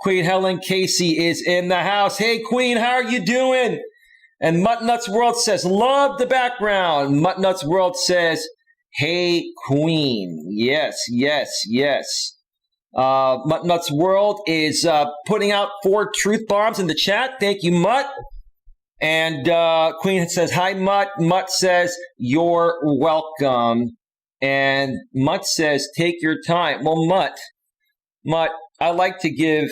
Queen Helen Casey is in the house. Hey, Queen, how are you doing? And Mutt Nuts World says, love the background. Mutt Nuts World says, hey, Queen. Yes, yes, yes. Mutt Nuts World is putting out 4 truth bombs in the chat. Thank you, Mutt. And Queen says, hi, Mutt. Mutt says, you're welcome. And Mutt says, take your time. Well, Mutt, I like to give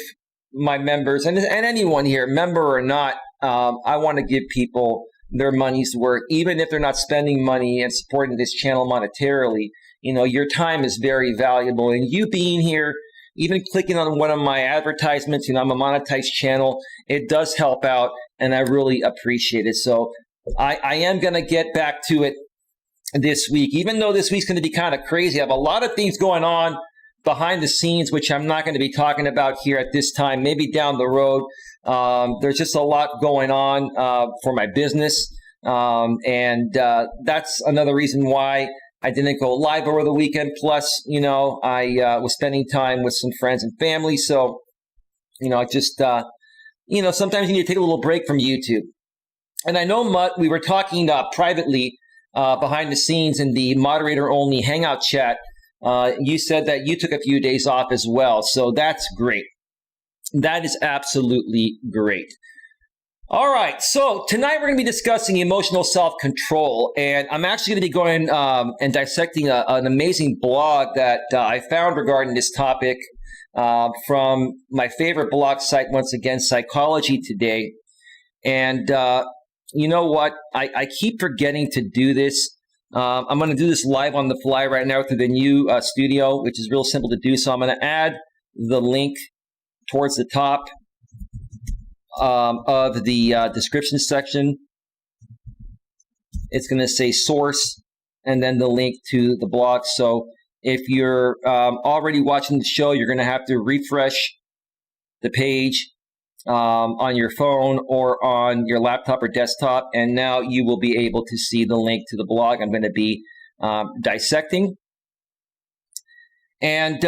my members, and anyone here, member or not, I want to give people their money's worth, even if they're not spending money and supporting this channel monetarily. You know, your time is very valuable. And you being here, even clicking on one of my advertisements, you know, I'm a monetized channel, it does help out, and I really appreciate it. So I am going to get back to it this week, even though this week's going to be kind of crazy. I have a lot of things going on behind the scenes, which I'm not going to be talking about here at this time, maybe down the road. There's just a lot going on for my business. And that's another reason why I didn't go live over the weekend. Plus, you know, I was spending time with some friends and family. So, you know, I just, you know, sometimes you need to take a little break from YouTube. And I know, Mutt, we were talking privately behind the scenes in the moderator-only Hangout chat. You said that you took a few days off as well. So that's great. That is absolutely great. All right. So tonight we're going to be discussing emotional self-control. And I'm actually going to be going and dissecting an amazing blog that I found regarding this topic from my favorite blog site, once again, Psychology Today. And you know what? I keep forgetting to do this. I'm going to do this live on the fly right now through the new studio, which is real simple to do. So I'm going to add the link towards the top of the description section. It's going to say source and then the link to the blog. So if you're already watching the show, you're going to have to refresh the page on your phone or on your laptop or desktop, and now you will be able to see the link to the blog I'm going to be dissecting. And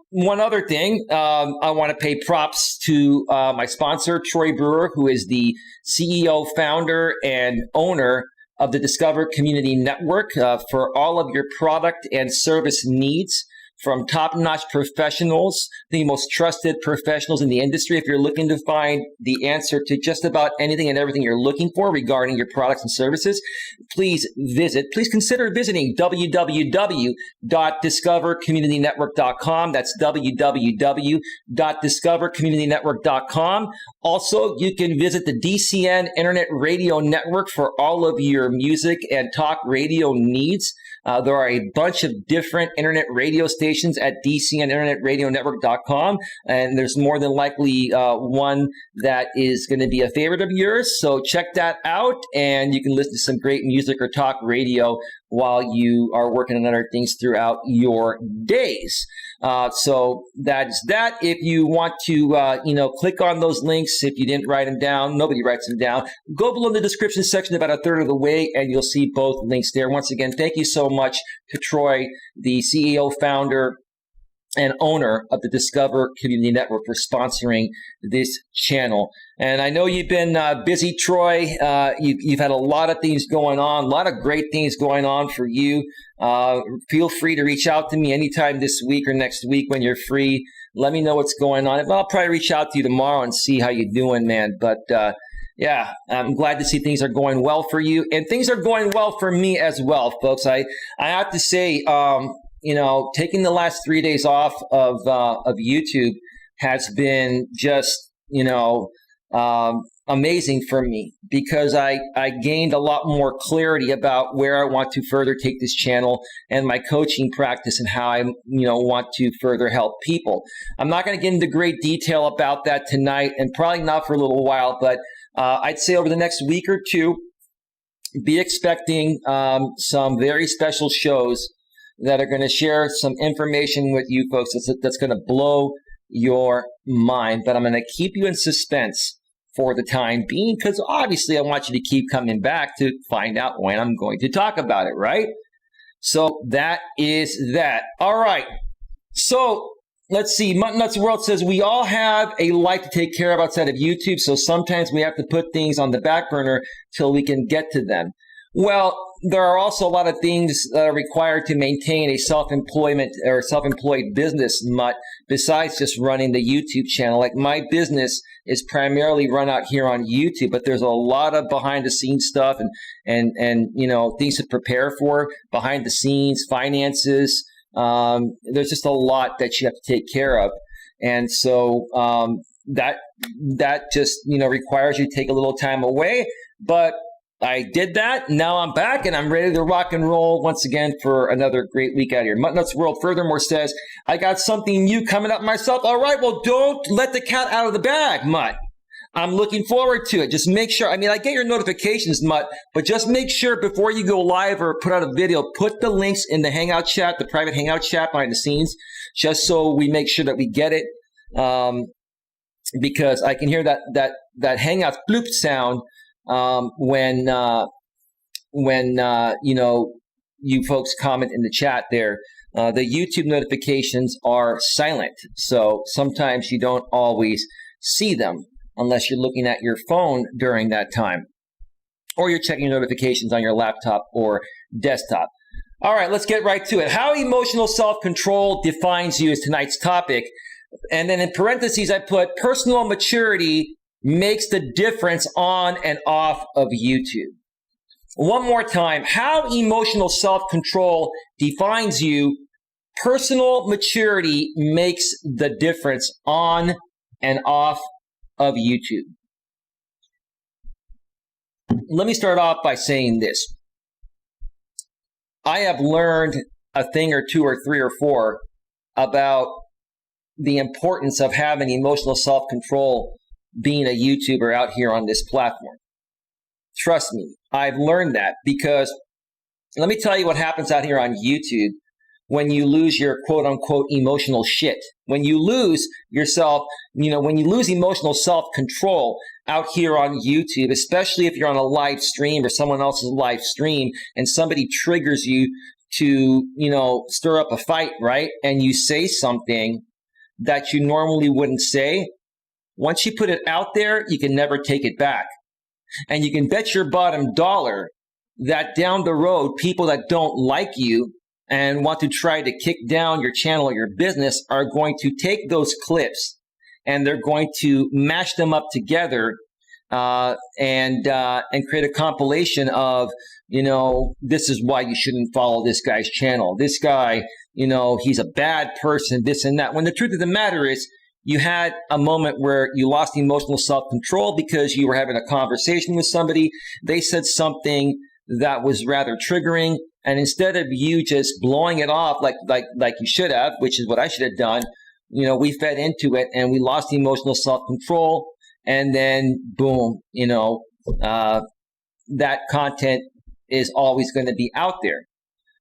one other thing, I want to pay props to my sponsor, Troy Brewer, who is the CEO, founder, and owner of the Discover Community Network, for all of your product and service needs. From top-notch professionals, the most trusted professionals in the industry. If you're looking to find the answer to just about anything and everything you're looking for regarding your products and services, please consider visiting www.discovercommunitynetwork.com. That's www.discovercommunitynetwork.com. Also, you can visit the DCN Internet Radio Network for all of your music and talk radio needs. There are a bunch of different internet radio stations at DCNInternetRadioNetwork.com, and there's more than likely one that is going to be a favorite of yours. So check that out, and you can listen to some great music or talk radio while you are working on other things throughout your days. So that's that. If you want to, click on those links, if you didn't write them down, nobody writes them down, go below in the description section about a third of the way, and you'll see both links there. Once again, thank you so much to Troy, the CEO, founder, and owner of the Discover Community Network, for sponsoring this channel. And I know you've been busy, Troy. You've had a lot of things going on, a lot of great things going on for you. Feel free to reach out to me anytime this week or next week when you're free. Let me know what's going on. I'll probably reach out to you tomorrow and see how you're doing, man. But yeah, I'm glad to see things are going well for you. And things are going well for me as well, folks. I have to say, taking the last 3 days off of YouTube has been just, amazing for me, because I gained a lot more clarity about where I want to further take this channel and my coaching practice and how I, want to further help people. I'm not going to get into great detail about that tonight, and probably not for a little while, but I'd say over the next week or two, be expecting some very special shows that are going to share some information with you folks that's going to blow your mind. But I'm going to keep you in suspense for the time being, because obviously I want you to keep coming back to find out when I'm going to talk about it, right? So that is that. All right. So let's see. Mutton Nuts World says we all have a life to take care of outside of YouTube, so sometimes we have to put things on the back burner till we can get to them. Well, there are also a lot of things that are required to maintain a self-employed business, Mutt, besides just running the YouTube channel. Like my business is primarily run out here on YouTube, but there's a lot of behind the scenes stuff and you know, things to prepare for behind the scenes, finances. There's just a lot that you have to take care of. And so that just, you know, requires you to take a little time away. But I did that. Now I'm back and I'm ready to rock and roll once again for another great week out here. Mutton Nuts World furthermore says, I got something new coming up myself. All right, well, don't let the cat out of the bag, Mutt. I'm looking forward to it. Just make sure, I mean, I get your notifications, Mutt, but just make sure before you go live or put out a video, put the links in the Hangout chat, the private Hangout chat behind the scenes, just so we make sure that we get it. Because I can hear that Hangout bloop sound when you know, you folks comment in the chat there. The YouTube notifications are silent, so sometimes you don't always see them unless you're looking at your phone during that time, or you're checking notifications on your laptop or desktop. All right, let's get right to it. How emotional self-control defines you is tonight's topic. And then in parentheses, I put personal maturity makes the difference on and off of YouTube. One more time, how emotional self-control defines you. Personal maturity makes the difference on and off of YouTube. Let me start off by saying this. I have learned a thing or two or three or four about the importance of having emotional self-control being a YouTuber out here on this platform. Trust me, I've learned that because let me tell you what happens out here on YouTube when you lose your quote unquote emotional shit. When you lose yourself, you know, when you lose emotional self-control out here on YouTube, especially if you're on a live stream or someone else's live stream and somebody triggers you to, you know, stir up a fight, right? And you say something that you normally wouldn't say. Once you put it out there, you can never take it back. And you can bet your bottom dollar that down the road, people that don't like you and want to try to kick down your channel or your business are going to take those clips and they're going to mash them up together and create a compilation of, you know, this is why you shouldn't follow this guy's channel. This guy, you know, he's a bad person, this and that. When the truth of the matter is, you had a moment where you lost emotional self-control because you were having a conversation with somebody. They said something that was rather triggering. And instead of you just blowing it off like you should have, which is what I should have done, you know, we fed into it and we lost emotional self-control. And then boom, you know, that content is always going to be out there.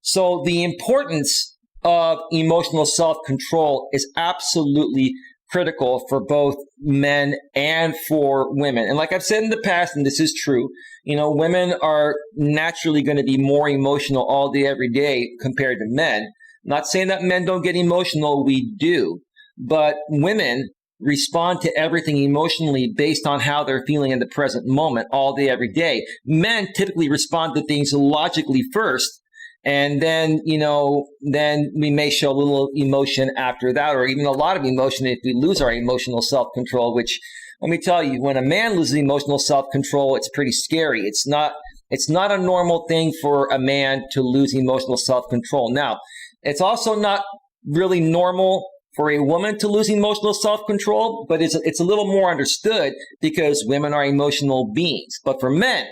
So the importance of emotional self-control is absolutely critical for both men and for women. And like I've said in the past, and this is true, you know, women are naturally going to be more emotional all day, every day compared to men. Not saying that men don't get emotional, we do. But women respond to everything emotionally based on how they're feeling in the present moment all day, every day. Men typically respond to things logically first. And then, you know, then we may show a little emotion after that, or even a lot of emotion if we lose our emotional self-control, which, let me tell you, when a man loses emotional self-control, it's pretty scary. It's not a normal thing for a man to lose emotional self-control. Now, it's also not really normal for a woman to lose emotional self-control, but it's a little more understood because women are emotional beings. But for men,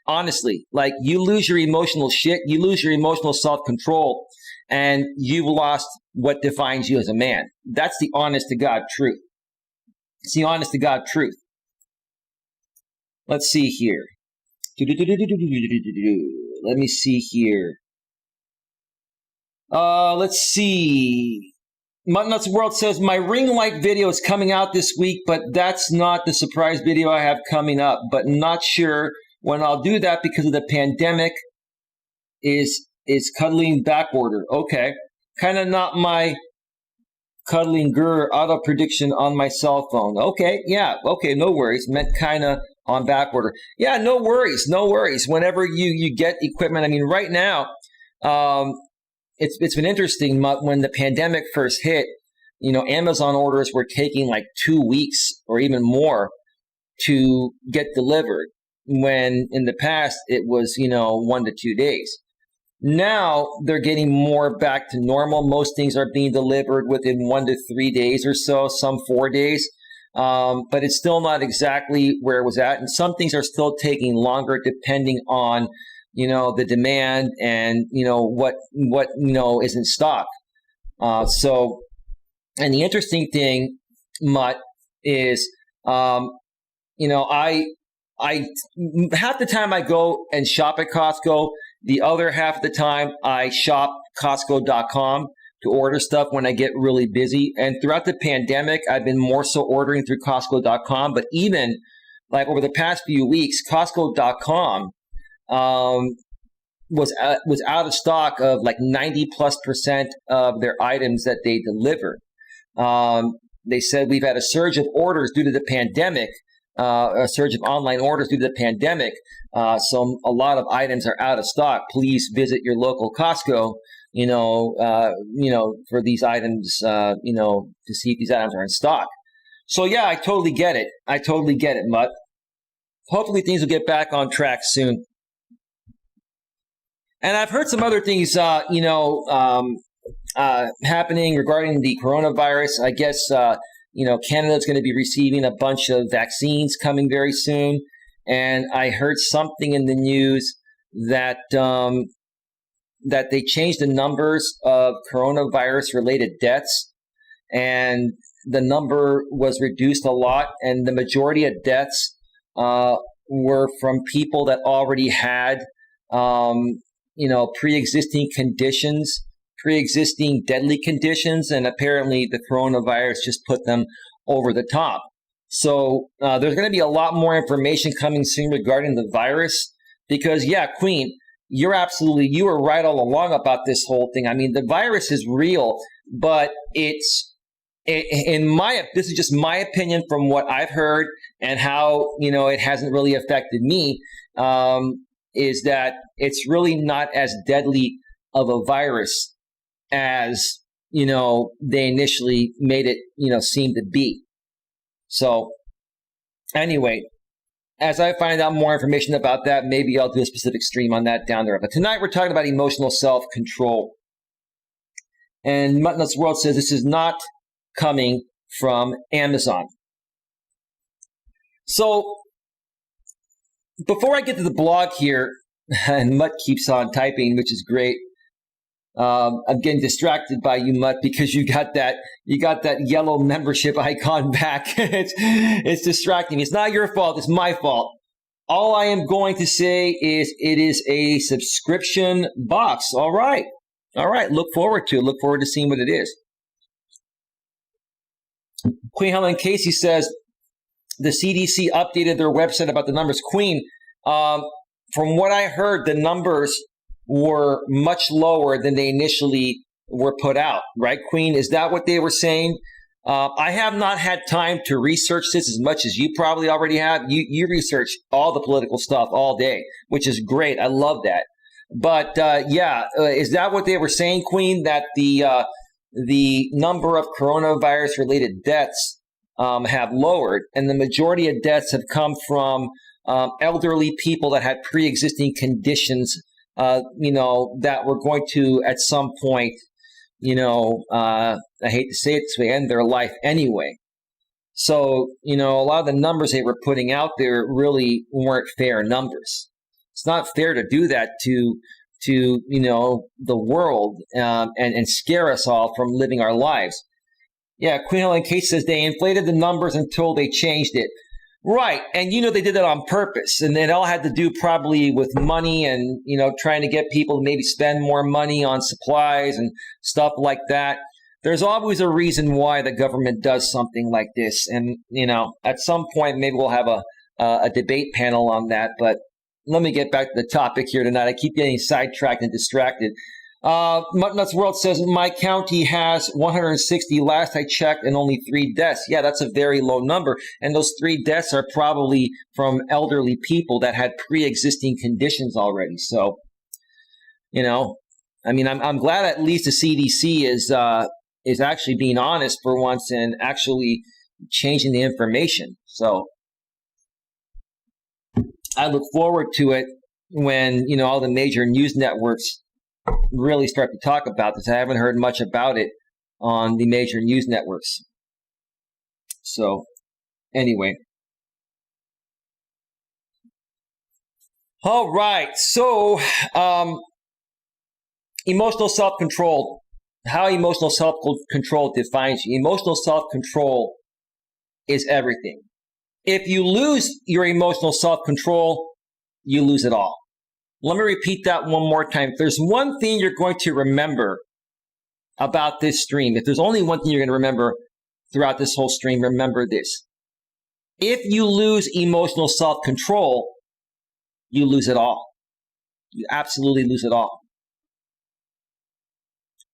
honestly, like you lose your emotional shit, you lose your emotional self-control, and you've lost what defines you as a man. That's the honest to God truth. It's the honest to God truth. Let's see here. Let me see here. Let's see. Mutton Nuts World says, my ring light video is coming out this week, but that's not the surprise video I have coming up, but not sure when I'll do that because of the pandemic is cuddling back order. Okay. Kind of not my cuddling Gur auto prediction on my cell phone. Okay, yeah, okay, no worries. Meant kind of on back order. Yeah, no worries, no worries. Whenever you get equipment, I mean, right now, it's been interesting. When the pandemic first hit, Amazon orders were taking like 2 weeks or even more to get delivered, when in the past it was 1 to 2 days. Now they're getting more back to normal. Most things are being delivered within 1 to 3 days or so, some 4 days. But it's still not exactly where it was at. And some things are still taking longer depending on, the demand and, what is in stock. And the interesting thing, Mutt, is, I half the time I go and shop at Costco. The other half of the time I shop Costco.com to order stuff when I get really busy. And throughout the pandemic, I've been more so ordering through Costco.com. But even like over the past few weeks, Costco.com was out of stock of like 90+% of their items that they delivered. They said we've had a surge of orders due to the pandemic, a surge of online orders due to the pandemic. So a lot of items are out of stock. Please visit your local Costco, for these items, to see if these items are in stock. So yeah, I totally get it. Mutt. Hopefully things will get back on track soon. And I've heard some other things, happening regarding the coronavirus. I guess, Canada's going to be receiving a bunch of vaccines coming very soon. And I heard something in the news that that they changed the numbers of coronavirus-related deaths, and the number was reduced a lot. And the majority of deaths were from people that already had, pre-existing conditions, pre-existing deadly conditions, and apparently the coronavirus just put them over the top. So there's going to be a lot more information coming soon regarding the virus, because, yeah, Queen, you were right all along about this whole thing. I mean, the virus is real, but this is just my opinion from what I've heard and how, it hasn't really affected me, is that it's really not as deadly of a virus as, they initially made it, seem to be. So anyway, as I find out more information about that, maybe I'll do a specific stream on that down there. But tonight we're talking about emotional self-control. And Mutton's World says this is not coming from Amazon. So before I get to the blog here, and Mutt keeps on typing, which is great. I'm getting distracted by you, Mutt, because you got that yellow membership icon back. It's distracting me. It's not your fault. It's my fault. All I am going to say is it is a subscription box. All right. Look forward to seeing what it is. Queen Helen Casey says the CDC updated their website about the numbers. Queen, from what I heard, the numbers were much lower than they initially were put out, right, Queen? Is that what they were saying? I have not had time to research this as much as you probably already have. You research all the political stuff all day, which is great. I love that. But is that what they were saying, Queen? That the number of coronavirus-related deaths have lowered, and the majority of deaths have come from elderly people that had pre-existing conditions, that were going to, at some point, I hate to say it this way, end their life anyway. So, a lot of the numbers they were putting out there really weren't fair numbers. It's not fair to do that to the world and scare us all from living our lives. Yeah, Queen Helen Kate says they inflated the numbers until they changed it. Right. And, they did that on purpose. And it all had to do probably with money and, trying to get people to maybe spend more money on supplies and stuff like that. There's always a reason why the government does something like this. And, at some point, maybe we'll have a debate panel on that. But let me get back to the topic here tonight. I keep getting sidetracked and distracted. Nuts World says, my county has 160 last I checked and only 3 deaths. Yeah, that's a very low number. And those 3 deaths are probably from elderly people that had pre-existing conditions already. So, I'm glad at least the CDC is actually being honest for once and actually changing the information. So I look forward to it when, all the major news networks really start to talk about this. I haven't heard much about it on the major news networks. So anyway. All right. So emotional self-control. How emotional self-control defines you. Emotional self-control is everything. If you lose your emotional self-control, you lose it all. Let me repeat that one more time. If there's one thing you're going to remember about this stream, if there's only one thing you're going to remember throughout this whole stream, remember this. If you lose emotional self-control, you lose it all. You absolutely lose it all.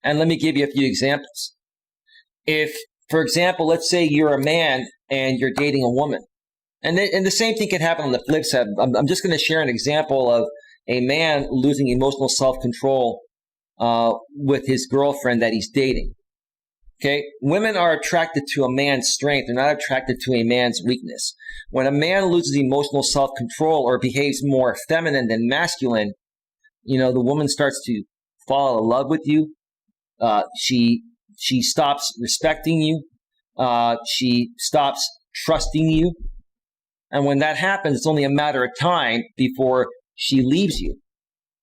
And let me give you a few examples. If, for example, let's say you're a man and you're dating a woman, and the same thing can happen on the flip side. I'm just going to share an example of a man losing emotional self-control with his girlfriend that he's dating. Okay? Women are attracted to a man's strength. They're not attracted to a man's weakness. When a man loses emotional self-control or behaves more feminine than masculine, the woman starts to fall in love with you. She stops respecting you. She stops trusting you. And when that happens, it's only a matter of time before she leaves you.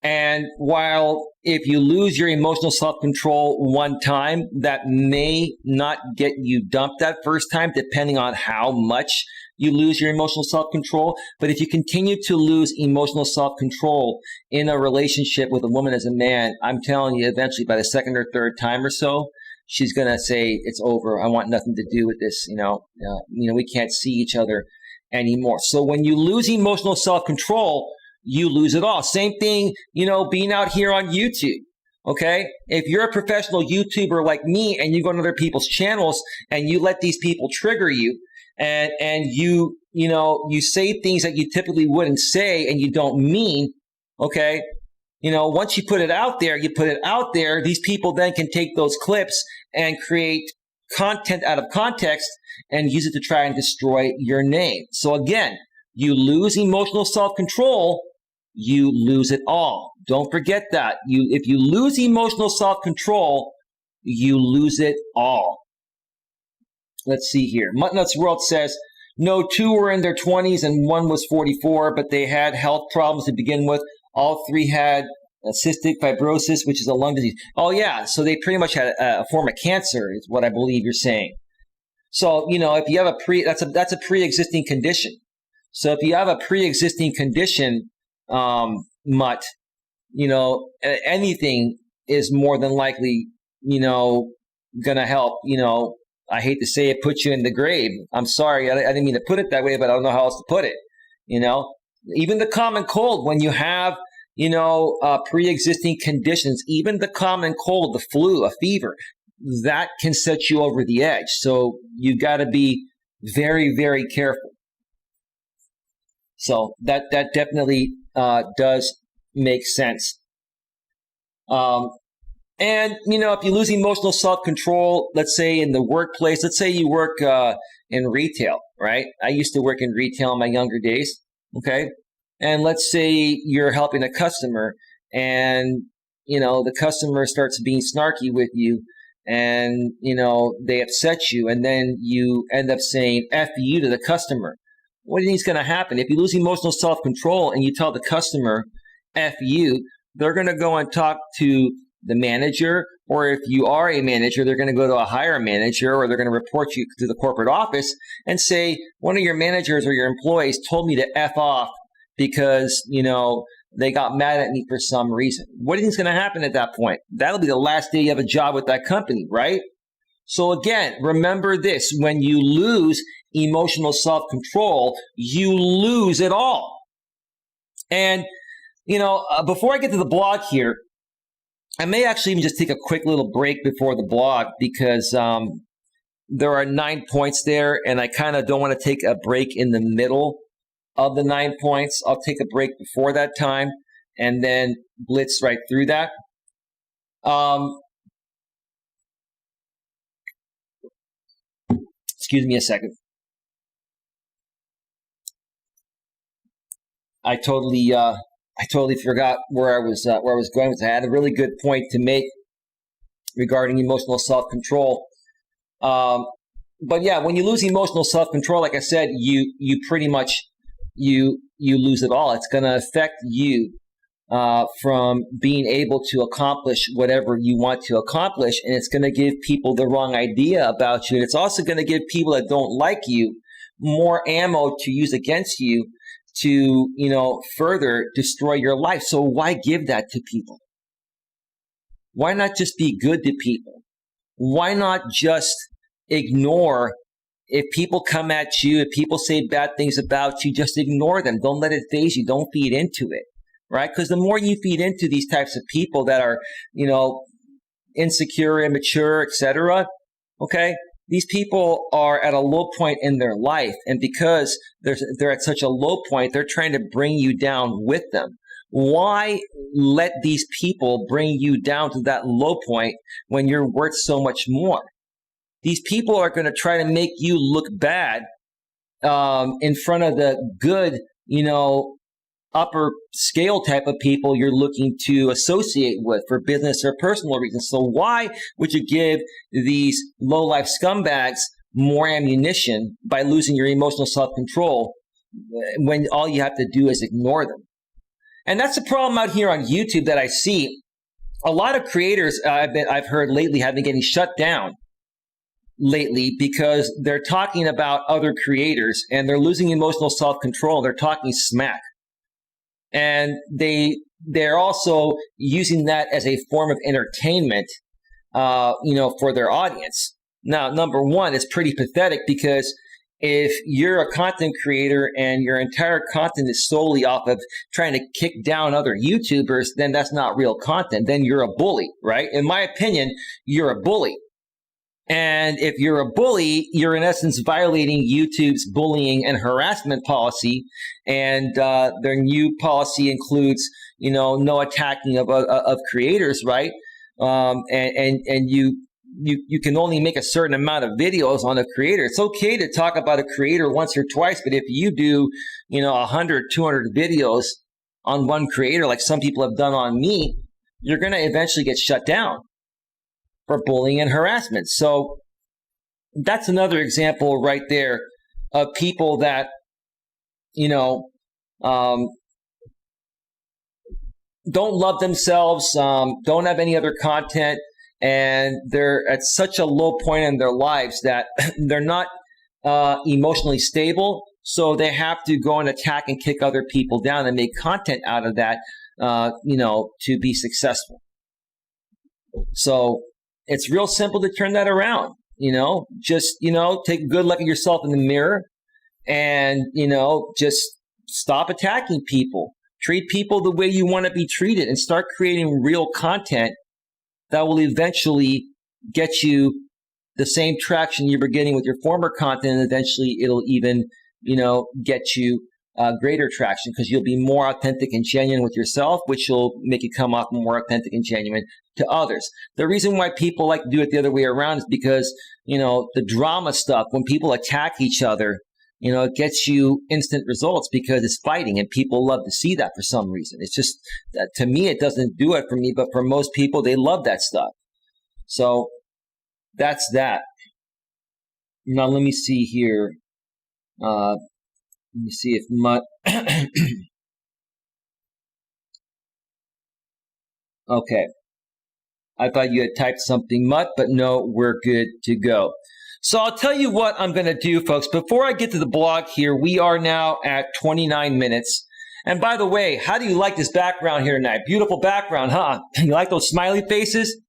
And while if you lose your emotional self-control one time, that may not get you dumped that first time, depending on how much you lose your emotional self-control. But if you continue to lose emotional self-control in a relationship with a woman as a man, I'm telling you, eventually by the second or third time or so, she's going to say, it's over. I want nothing to do with this. We can't see each other anymore. So when you lose emotional self-control, you lose it all. Same thing, being out here on YouTube. Okay. If you're a professional YouTuber like me and you go to other people's channels and you let these people trigger you and you say things that you typically wouldn't say and you don't mean, okay. Once you put it out there, these people then can take those clips and create content out of context and use it to try and destroy your name. So again, you lose emotional self-control, you lose it all. Don't forget that. If you lose emotional self-control, you lose it all. Let's see here. Muttnuts World says, no, 2 were in their 20s and 1 was 44, but they had health problems to begin with. All 3 had cystic fibrosis, which is a lung disease. Oh yeah, so they pretty much had a form of cancer, is what I believe you're saying. So, if you have that's a pre-existing condition. So if you have a pre-existing condition, Mutt, anything is more than likely, gonna help, I hate to say it, put you in the grave. I'm sorry, I didn't mean to put it that way, but I don't know how else to put it. Even the common cold, when you have, pre-existing conditions, even the common cold, the flu, a fever, that can set you over the edge. So you got to be very, very careful. So that definitely does make sense. And, if you lose emotional self-control, let's say in the workplace, let's say you work in retail, right? I used to work in retail in my younger days, okay? And let's say you're helping a customer and, the customer starts being snarky with you and, they upset you and then you end up saying F you to the customer. What do you think is going to happen? If you lose emotional self-control and you tell the customer F you, they're going to go and talk to the manager, or if you are a manager, they're going to go to a higher manager, or they're going to report you to the corporate office and say, one of your managers or your employees told me to F off because, they got mad at me for some reason. What do you think is going to happen at that point? That'll be the last day you have a job with that company, right? So again, remember this, when you lose emotional self-control, you lose it all. And, before I get to the blog here, I may actually even just take a quick little break before the blog because there are 9 points there, and I kind of don't want to take a break in the middle of the 9 points. I'll take a break before that time and then blitz right through that. Excuse me a second. I totally forgot where I was going with that. I had a really good point to make regarding emotional self-control. But yeah, when you lose emotional self-control, like I said, you pretty much you lose it all. It's going to affect you from being able to accomplish whatever you want to accomplish, and it's going to give people the wrong idea about you. And it's also going to give people that don't like you more ammo to use against you to, further destroy your life. So why give that to people? Why not just be good to people? Why not just ignore? If people come at you, if people say bad things about you, just ignore them. Don't let it faze you. Don't feed into it, right? Because the more you feed into these types of people that are, insecure, immature, etc., okay, these people are at a low point in their life, and because they're at such a low point, they're trying to bring you down with them. Why let these people bring you down to that low point when you're worth so much more? These people are going to try to make you look bad in front of the good, upper scale type of people you're looking to associate with for business or personal reasons. So why would you give these low-life scumbags more ammunition by losing your emotional self-control when all you have to do is ignore them? And that's the problem out here on YouTube that I see. A lot of creators I've heard lately have been getting shut down lately because they're talking about other creators and they're losing emotional self-control. They're talking smack. And they're also using that as a form of entertainment, for their audience. Now, number one, it's pretty pathetic because if you're a content creator and your entire content is solely off of trying to kick down other YouTubers, then that's not real content. Then you're a bully, right? In my opinion, you're a bully. And if you're a bully, you're in essence violating YouTube's bullying and harassment policy. And their new policy includes, no attacking of creators, right? And you can only make a certain amount of videos on a creator. It's okay to talk about a creator once or twice, but if you do, 100, 200 videos on one creator, like some people have done on me, you're going to eventually get shut down for bullying and harassment. So that's another example right there of people that, don't love themselves, don't have any other content, and they're at such a low point in their lives that they're not emotionally stable. So they have to go and attack and kick other people down and make content out of that, to be successful. So it's real simple to turn that around, just, take a good look at yourself in the mirror and, just stop attacking people. Treat people the way you want to be treated and start creating real content that will eventually get you the same traction you were getting with your former content. And eventually it'll even, get you greater traction because you'll be more authentic and genuine with yourself, which will make you come off more authentic and genuine to others. The reason why people like to do it the other way around is because, the drama stuff, when people attack each other, it gets you instant results because it's fighting and people love to see that for some reason. It's just, to me, it doesn't do it for me, but for most people, they love that stuff. So that's that. Now, let me see here. Let me see if Mutt. Okay. I thought you had typed something, Mutt, but no, we're good to go. So I'll tell you what I'm going to do, folks. Before I get to the blog here, we are now at 29 minutes. And by the way, how do you like this background here tonight? Beautiful background, huh? You like those smiley faces?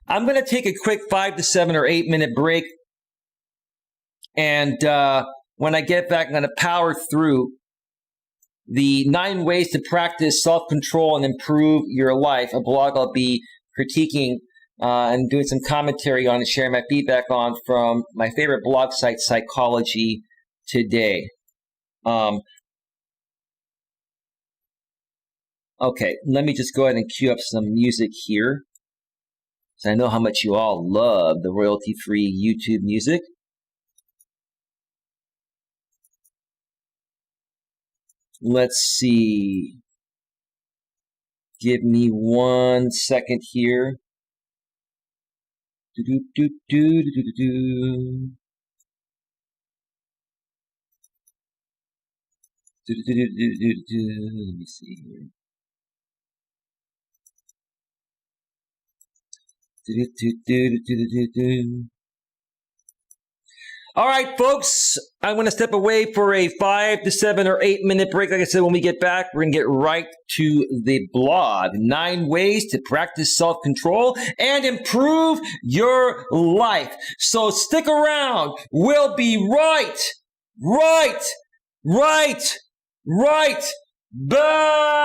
I'm going to take a quick 5 to 7 or 8 minute break. And when I get back, I'm going to power through the 9 ways to practice self-control and improve your life, a blog I'll be critiquing and doing some commentary on and sharing my feedback on from my favorite blog site, Psychology Today. Okay, let me just go ahead and cue up some music here. So I know how much you all love the royalty-free YouTube music. Let's see. Give me 1 second here. Let me see here. All right, folks, I'm going to step away for a 5 to 7 or 8 minute break. Like I said, when we get back, we're going to get right to the blog. 9 ways to practice self-control and improve your life. So stick around. We'll be right back.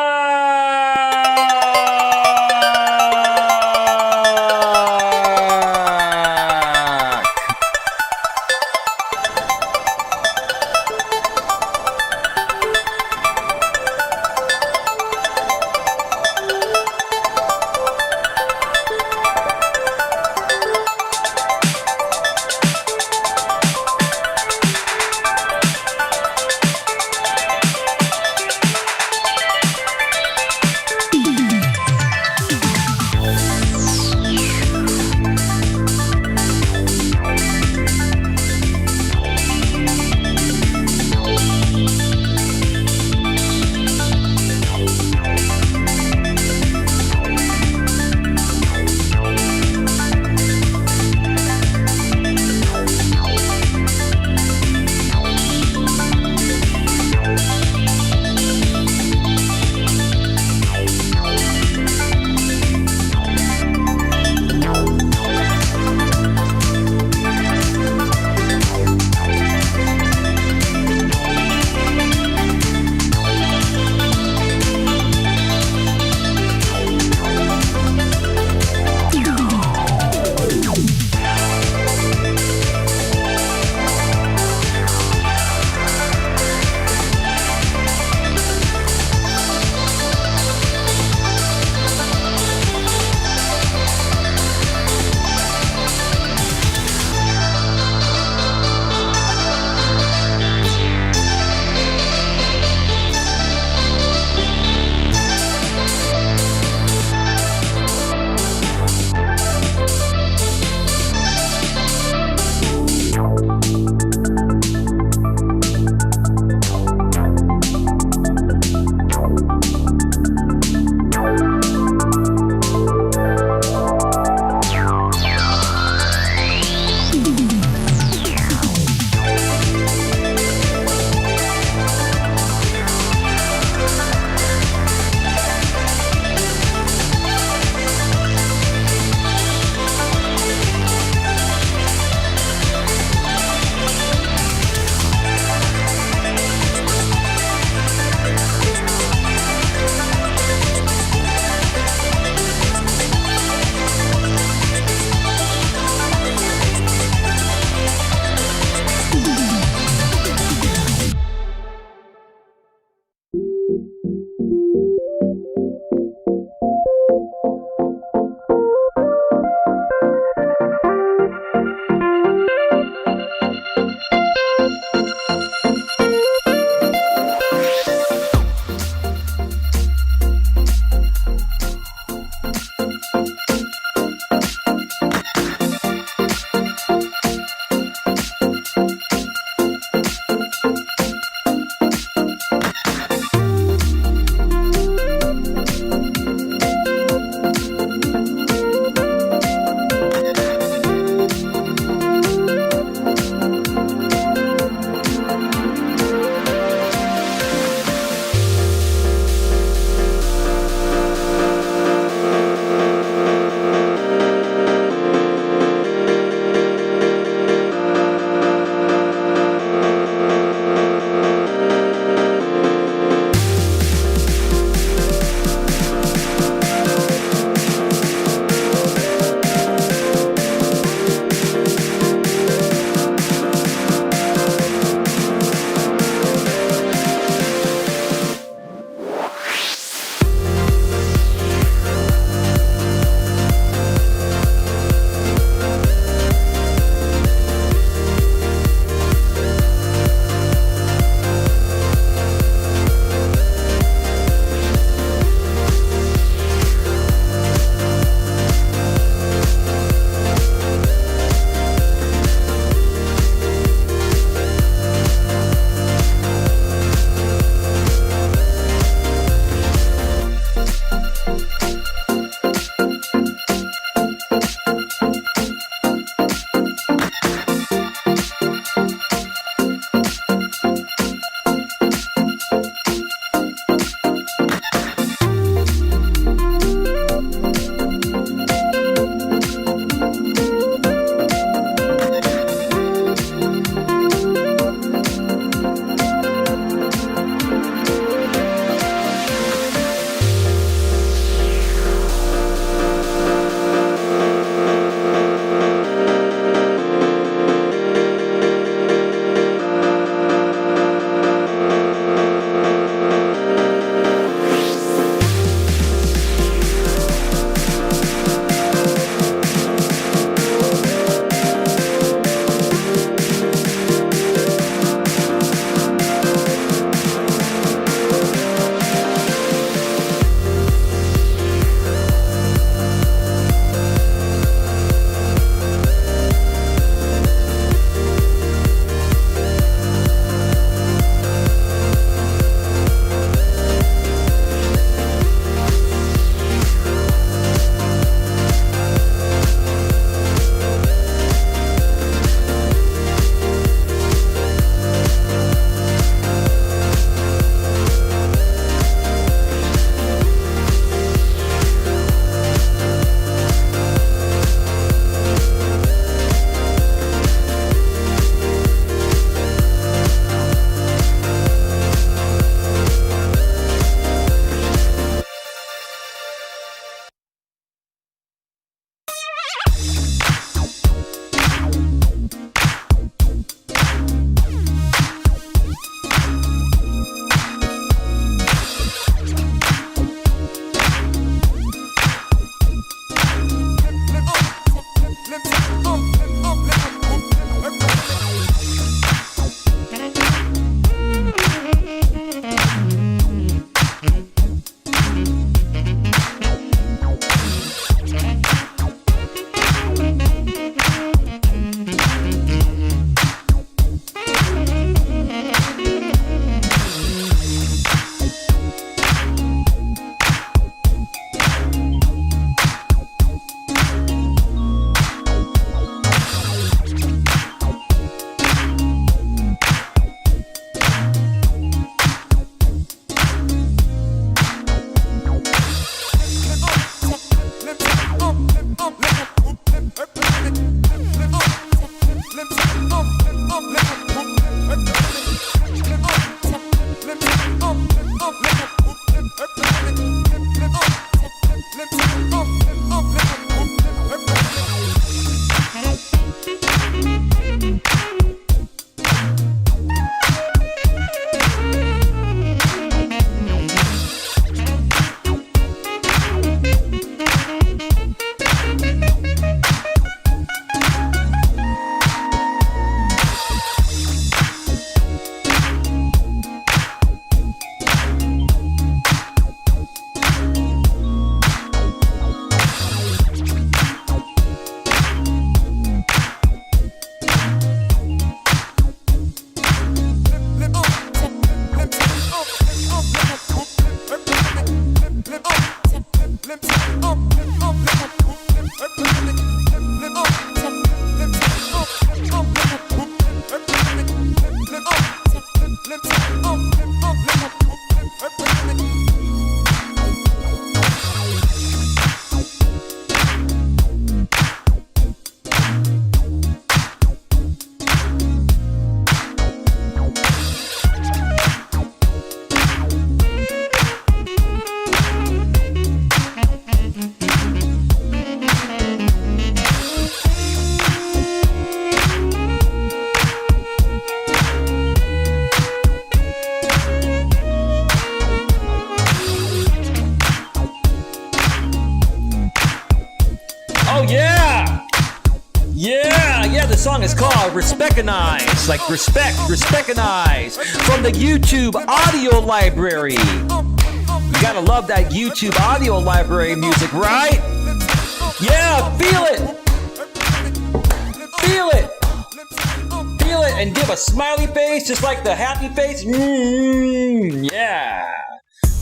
The song is called Respectanize, like respectanize, from the YouTube audio library. You gotta love that YouTube audio library music, right? Yeah, feel it. Feel it. Feel it and give a smiley face just like the happy face. Yeah.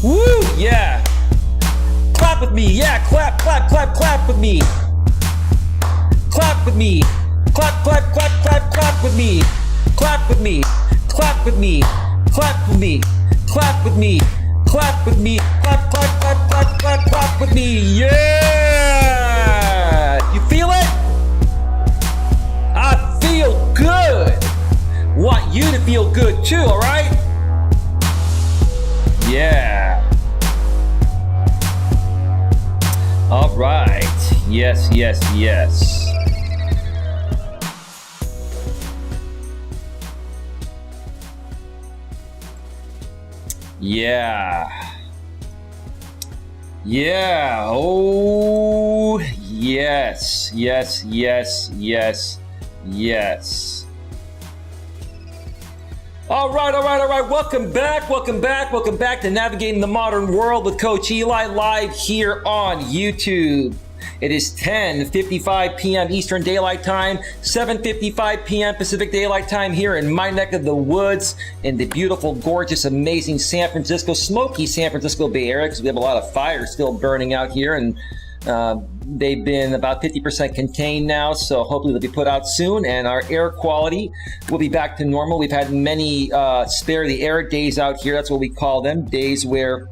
Woo, yeah. Clap with me, yeah, clap with me. Clap with me. Clap with me. Clap with me. Clap with me. Clap with me. Clap with me. Clap with me. Clap with me. Yeah! You feel it? I feel good. Want you to feel good too, all right? Yeah. All right. Yes. Yeah. Oh, yes. All right. Welcome back to Navigating the Modern World with Coach Eli, live here on YouTube. It is 10:55 p.m. Eastern Daylight Time, 7:55 p.m. Pacific Daylight Time here in my neck of the woods in the beautiful, gorgeous, amazing San Francisco, smoky San Francisco Bay Area, because we have a lot of fires still burning out here, and they've been about 50% contained now, so hopefully they'll be put out soon, and our air quality will be back to normal. We've had many spare the air days out here. That's what we call them, days where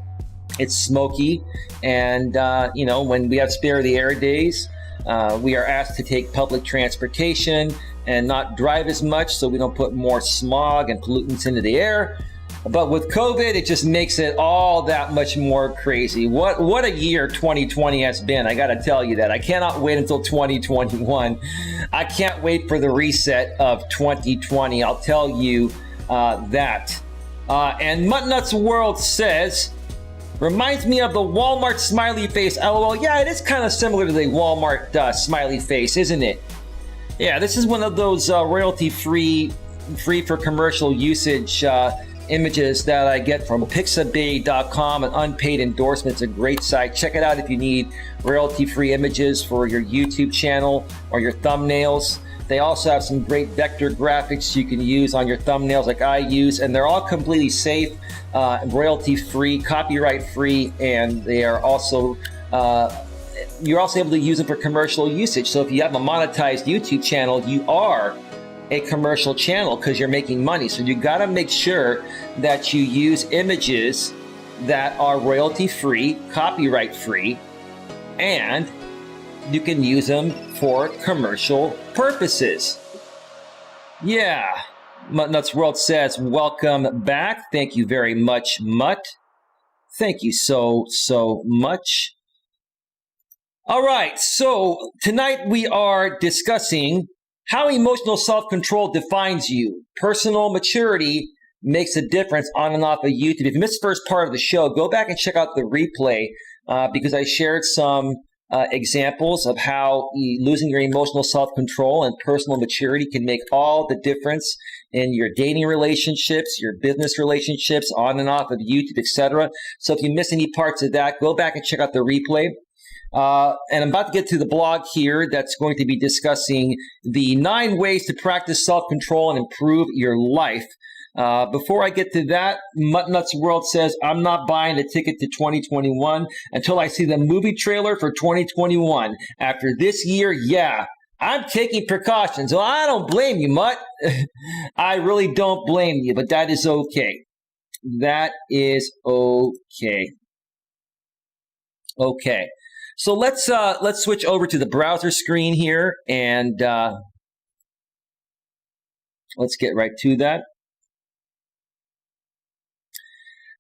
it's smoky, and when we have spare the air days, we are asked to take public transportation and not drive as much so we don't put more smog and pollutants into the air. But with COVID, it just makes it all that much more crazy. What a year 2020 has been. I got to tell you that. I cannot wait until 2021. I can't wait for the reset of 2020. I'll tell you that. And Muttnuts World says, reminds me of the Walmart smiley face. LOL. Yeah, it is kind of similar to the Walmart smiley face, isn't it? Yeah, this is one of those royalty-free for commercial usage images that I get from pixabay.com, an unpaid endorsement. It's a great site. Check it out if you need royalty-free images for your YouTube channel or your thumbnails. They also have some great vector graphics you can use on your thumbnails like I use, and they're all completely safe, royalty-free, copyright-free, and they are also you're also able to use them for commercial usage. So if you have a monetized YouTube channel, you are a commercial channel because you're making money. So you got to make sure that you use images that are royalty-free, copyright-free, and you can use them for commercial purposes. Yeah. Muttnuts World says, welcome back. Thank you very much, Mutt. Thank you so much. All right. So tonight we are discussing how emotional self-control defines you. Personal maturity makes a difference on and off of YouTube. If you missed the first part of the show, go back and check out the replay because I shared some examples of how losing your emotional self-control and personal maturity can make all the difference in your dating relationships, your business relationships, on and off of YouTube, etc. So if you miss any parts of that, go back and check out the replay. And I'm about to get to the blog here that's going to be discussing the 9 ways to practice self-control and improve your life. Before I get to that, Muttnuts World says, I'm not buying a ticket to 2021 until I see the movie trailer for 2021. After this year, yeah, I'm taking precautions. Well, I don't blame you, Mutt. I really don't blame you, but that is okay. That is okay. Okay. So let's switch over to the browser screen here, and let's get right to that.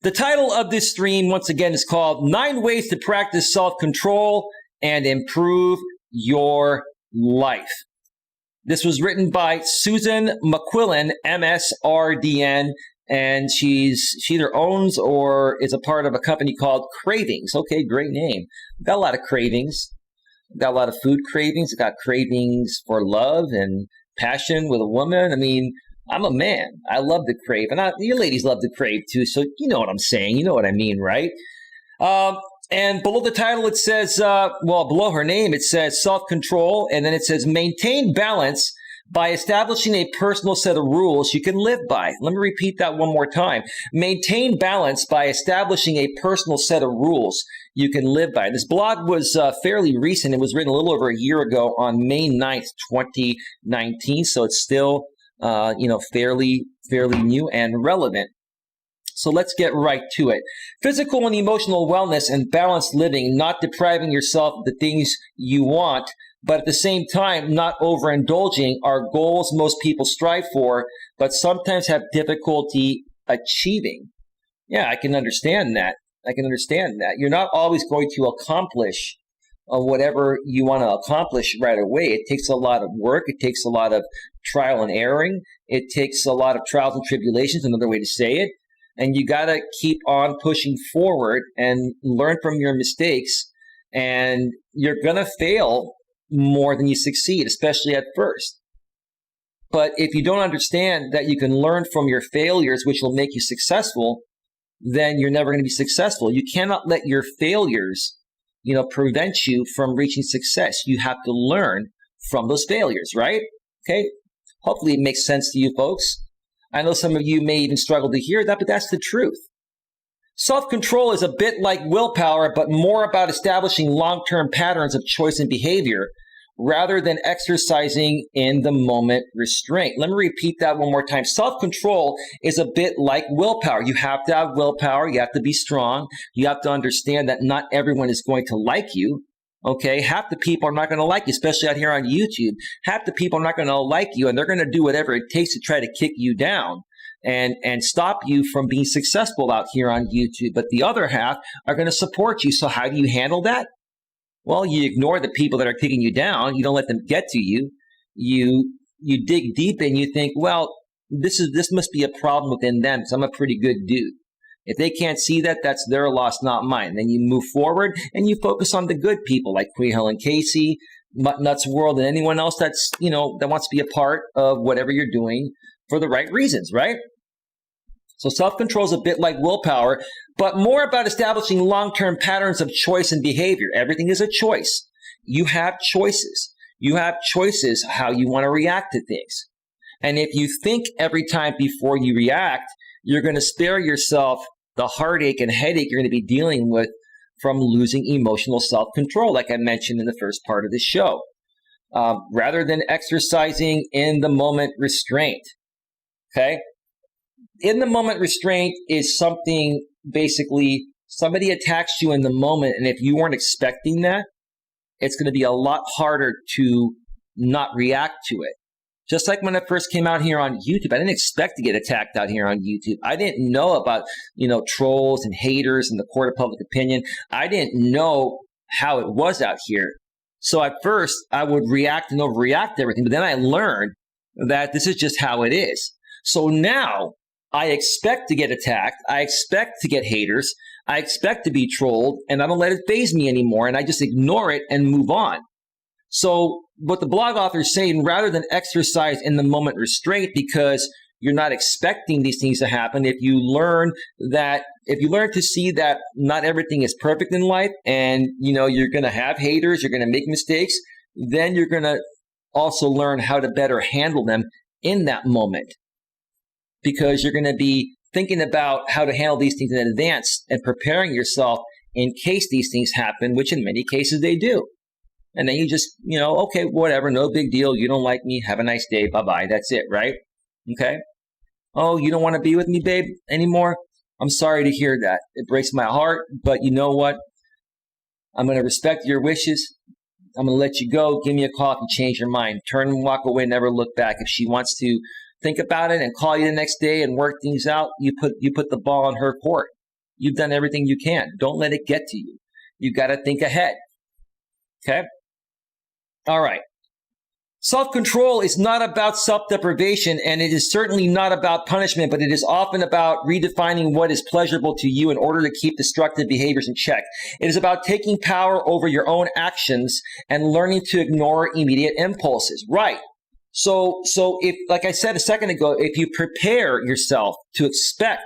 The title of this stream, once again, is called 9 Ways to Practice Self-Control and Improve Your Life. This was written by Susan McQuillan, MSRDN, and she either owns or is a part of a company called Cravings. Okay, great name. Got a lot of cravings. Got a lot of food cravings. Got cravings for love and passion with a woman. I mean, I'm a man. I love to crave. And you ladies love to crave too, so you know what I'm saying. You know what I mean, right? And below the title, it says, below her name, it says self-control. And then it says maintain balance by establishing a personal set of rules you can live by. Let me repeat that one more time. Maintain balance by establishing a personal set of rules you can live by. This blog was fairly recent. It was written a little over a year ago on May 9th, 2019. So it's still, fairly new and relevant. So let's get right to it. Physical and emotional wellness and balanced living, not depriving yourself of the things you want, but at the same time, not overindulging, are goals most people strive for, but sometimes have difficulty achieving. Yeah, I can understand that. You're not always going to accomplish whatever you want to accomplish right away. It takes a lot of work. It takes a lot of trial and erroring. It takes a lot of trials and tribulations, another way to say it. And you got to keep on pushing forward and learn from your mistakes. And you're going to fail more than you succeed, especially at first. But if you don't understand that you can learn from your failures, which will make you successful, then you're never going to be successful. You cannot let your failures, prevent you from reaching success. You have to learn from those failures, right? Okay. Hopefully it makes sense to you folks. I know some of you may even struggle to hear that, but that's the truth. Self-control is a bit like willpower, but more about establishing long-term patterns of choice and behavior rather than exercising in the moment restraint. Let me repeat that one more time. Self-control is a bit like willpower. You have to have willpower. You have to be strong. You have to understand that not everyone is going to like you. Okay, half the people are not going to like you, especially out here on YouTube. Half the people are not going to like you, and they're going to do whatever it takes to try to kick you down and stop you from being successful out here on YouTube. But the other half are going to support you. So how do you handle that? Well, you ignore the people that are kicking you down. You don't let them get to you. You dig deep and you think, well, this must be a problem within them because I'm a pretty good dude. If they can't see that, that's their loss, not mine. Then you move forward and you focus on the good people like Helen Casey, Nuts World, and anyone else that's, that wants to be a part of whatever you're doing for the right reasons, right? So self-control is a bit like willpower, but more about establishing long-term patterns of choice and behavior. Everything is a choice. You have choices. You have choices how you want to react to things. And if you think every time before you react, you're going to spare yourself the heartache and headache you're going to be dealing with from losing emotional self-control, like I mentioned in the first part of the show, rather than exercising in the moment restraint. Okay? In the moment restraint is something, basically, somebody attacks you in the moment, and if you weren't expecting that, it's going to be a lot harder to not react to it. Just like when I first came out here on YouTube, I didn't expect to get attacked out here on YouTube. I didn't know about, trolls and haters and the court of public opinion. I didn't know how it was out here. So at first, I would react and overreact to everything. But then I learned that this is just how it is. So now I expect to get attacked. I expect to get haters. I expect to be trolled, and I don't let it faze me anymore. And I just ignore it and move on. So what the blog author is saying, rather than exercise in the moment restraint because you're not expecting these things to happen, if you learn to see that not everything is perfect in life and, you're going to have haters, you're going to make mistakes, then you're going to also learn how to better handle them in that moment because you're going to be thinking about how to handle these things in advance and preparing yourself in case these things happen, which in many cases they do. And then you just, okay, whatever, no big deal. You don't like me. Have a nice day. Bye-bye. That's it, right? Okay. Oh, you don't want to be with me, babe, anymore? I'm sorry to hear that. It breaks my heart, but you know what? I'm going to respect your wishes. I'm going to let you go. Give me a call if you change your mind. Turn and walk away, never look back. If she wants to think about it and call you the next day and work things out, you put the ball in her court. You've done everything you can. Don't let it get to you. You got to think ahead. Okay? All right. Self-control is not about self-deprivation, and it is certainly not about punishment, but it is often about redefining what is pleasurable to you in order to keep destructive behaviors in check. It is about taking power over your own actions and learning to ignore immediate impulses. Right. So if, like I said a second ago, if you prepare yourself to expect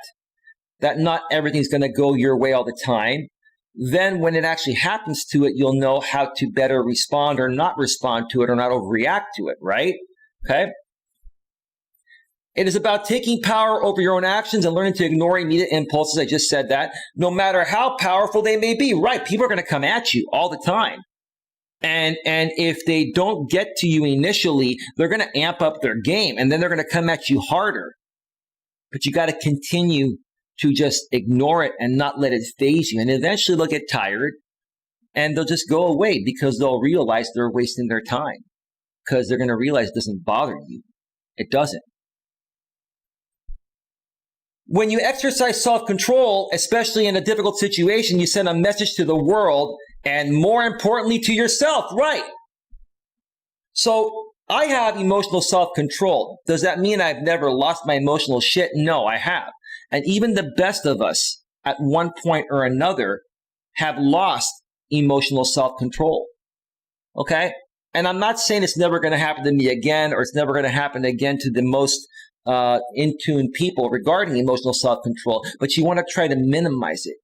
that not everything's going to go your way all the time, then when it actually happens to it, you'll know how to better respond or not respond to it or not overreact to it, right? Okay? It is about taking power over your own actions and learning to ignore immediate impulses. I just said that. No matter how powerful they may be, right? People are going to come at you all the time. And if they don't get to you initially, they're going to amp up their game and then they're going to come at you harder. But you got to continue to just ignore it and not let it faze you. And eventually they'll get tired and they'll just go away because they'll realize they're wasting their time because they're going to realize it doesn't bother you. It doesn't. When you exercise self-control, especially in a difficult situation, you send a message to the world and more importantly to yourself, right? So I have emotional self-control. Does that mean I've never lost my emotional shit? No, I have. And even the best of us at one point or another have lost emotional self-control. Okay? And I'm not saying it's never going to happen to me again or it's never going to happen again to the most in-tune people regarding emotional self-control, but you want to try to minimize it.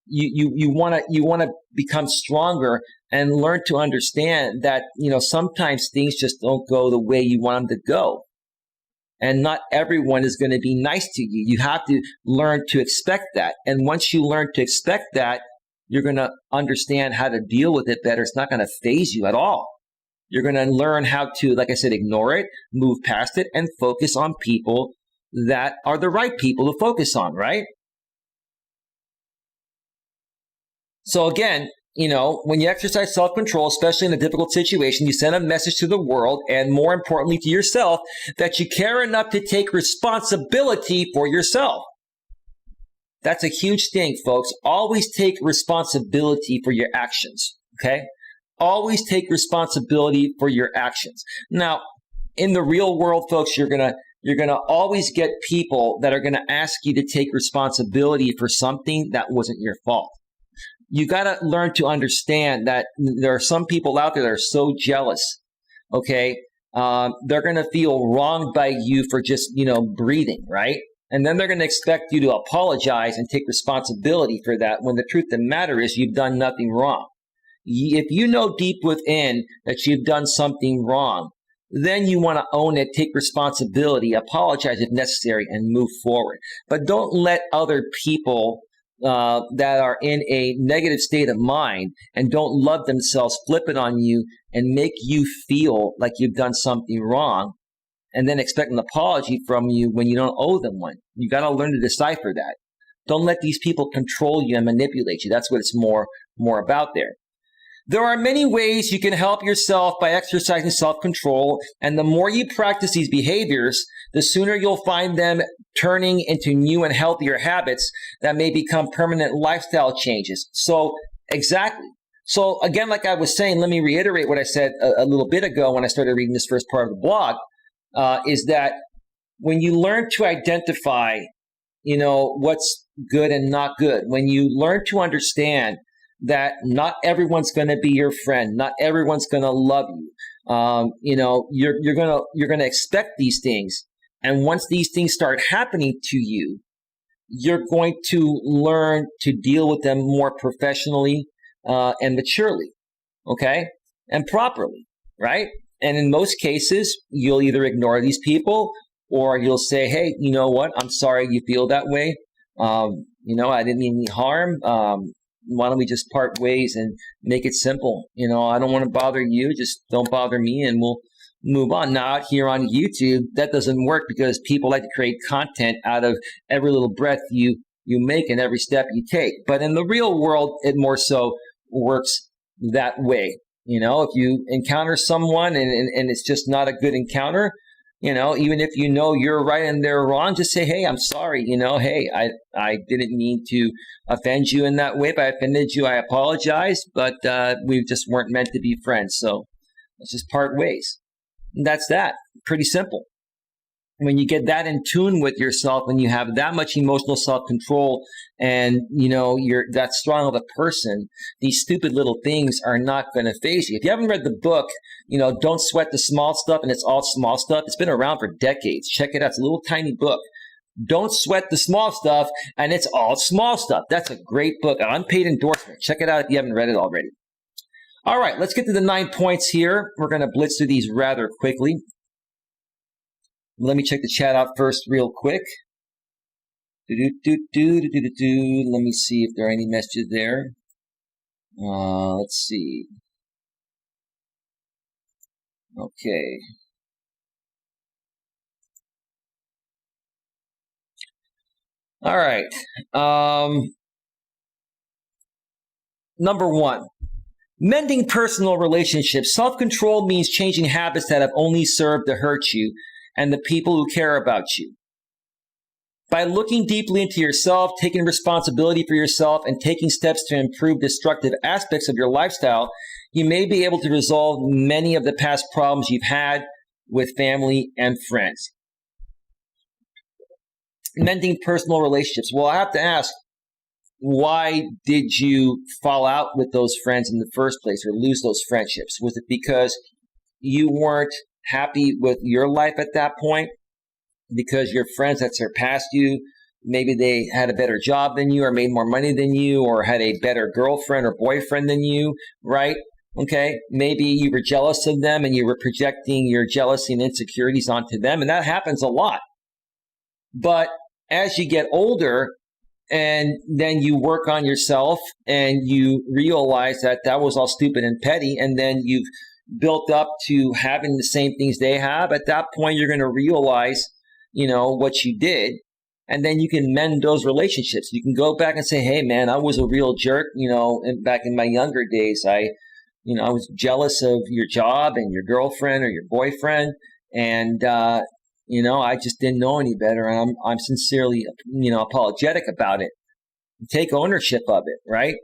You want to become stronger and learn to understand that, sometimes things just don't go the way you want them to go. And not everyone is going to be nice to you. You have to learn to expect that. And once you learn to expect that, you're going to understand how to deal with it better. It's not going to faze you at all. You're going to learn how to, like I said, ignore it, move past it, and focus on people that are the right people to focus on, right? So again, when you exercise self-control, especially in a difficult situation, you send a message to the world and more importantly to yourself that you care enough to take responsibility for yourself. That's a huge thing, folks. Always take responsibility for your actions, okay? Always take responsibility for your actions. Now, in the real world, folks, you're going to always get people that are going to ask you to take responsibility for something that wasn't your fault. You got to learn to understand that there are some people out there that are so jealous, okay? They're going to feel wronged by you for just, breathing, right? And then they're going to expect you to apologize and take responsibility for that when the truth of the matter is you've done nothing wrong. If you know deep within that you've done something wrong, then you want to own it, take responsibility, apologize if necessary, and move forward. But don't let other people that are in a negative state of mind and don't love themselves flip it on you and make you feel like you've done something wrong and then expect an apology from you when you don't owe them one. You got to learn to decipher that. Don't let these people control you and manipulate you. That's what it's more about there. There are many ways you can help yourself by exercising self-control, and the more you practice these behaviors, the sooner you'll find them turning into new and healthier habits that may become permanent lifestyle changes. So, exactly. So, again, like I was saying, let me reiterate what I said a little bit ago when I started reading this first part of the blog, is that when you learn to identify, what's good and not good, when you learn to understand that not everyone's going to be your friend, not everyone's going to love you. You're going to expect these things, and once these things start happening to you, you're going to learn to deal with them more professionally and maturely, okay, and properly, right? And in most cases, you'll either ignore these people or you'll say, "Hey, you know what? I'm sorry you feel that way. I didn't mean any harm. why don't we just part ways and make it simple? I don't want to bother you. Just don't bother me, and we'll move on. Now, out here on YouTube, that doesn't work because people like to create content out of every little breath you make and every step you take. But in the real world, it more so works that way. If you encounter someone and it's just not a good encounter, even if you're right and they're wrong, just say, hey, I'm sorry. Hey, I didn't mean to offend you in that way. If I offended you, I apologize. But we just weren't meant to be friends. So let's just part ways. And that's that. Pretty simple. When you get that in tune with yourself and you have that much emotional self-control and, you're that strong of a person, these stupid little things are not going to faze you. If you haven't read the book, Don't Sweat the Small Stuff, and it's all small stuff, it's been around for decades. Check it out. It's a little tiny book. Don't Sweat the Small Stuff, and it's all small stuff. That's a great book. An unpaid endorsement. Check it out if you haven't read it already. All right, let's get to the 9 points here. We're going to blitz through these rather quickly. Let me check the chat out first real quick. Let me see if there are any messages there. Let's see. Okay. All right. Number 1. Mending personal relationships. Self-control means changing habits that have only served to hurt you and the people who care about you. By looking deeply into yourself, taking responsibility for yourself, and taking steps to improve destructive aspects of your lifestyle, you may be able to resolve many of the past problems you've had with family and friends. Mending personal relationships. Well, I have to ask, why did you fall out with those friends in the first place or lose those friendships? Was it because you weren't happy with your life at that point? Because your friends that surpassed you, maybe they had a better job than you or made more money than you or had a better girlfriend or boyfriend than you, right? Okay, maybe you were jealous of them and you were projecting your jealousy and insecurities onto them, and that happens a lot. But as you get older and then you work on yourself and you realize that that was all stupid and petty, and then you've built up to having the same things they have, at that point you're going to realize, what you did, and then you can mend those relationships. You can go back and say, hey man, I was a real jerk, back in my younger days. I was jealous of your job and your girlfriend or your boyfriend, and I just didn't know any better, and I'm sincerely, apologetic about it. Take ownership of it, right?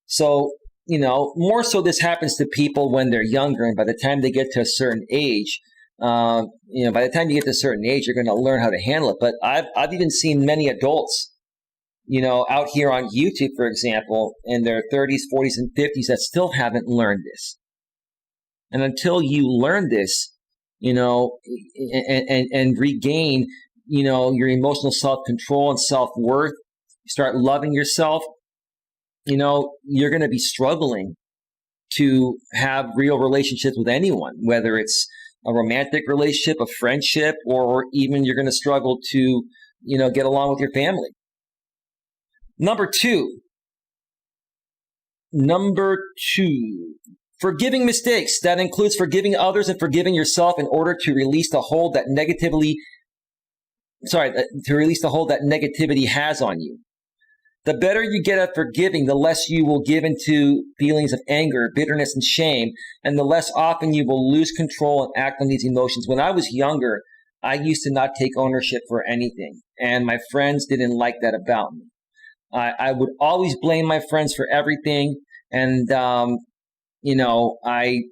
So, more so this happens to people when they're younger, and by the time they get to a certain age, by the time you get to a certain age, you're going to learn how to handle it. But I've even seen many adults, out here on YouTube, for example, in their 30s, 40s, and 50s that still haven't learned this. And until you learn this, and regain, your emotional self-control and self-worth, you start loving yourself, you're going to be struggling to have real relationships with anyone, whether it's a romantic relationship, a friendship, or even you're going to struggle to, get along with your family. Number two, forgiving mistakes. That includes forgiving others and forgiving yourself in order to release the hold that negativity has on you. The better you get at forgiving, the less you will give into feelings of anger, bitterness, and shame, and the less often you will lose control and act on these emotions. When I was younger, I used to not take ownership for anything, and my friends didn't like that about me. I would always blame my friends for everything, and I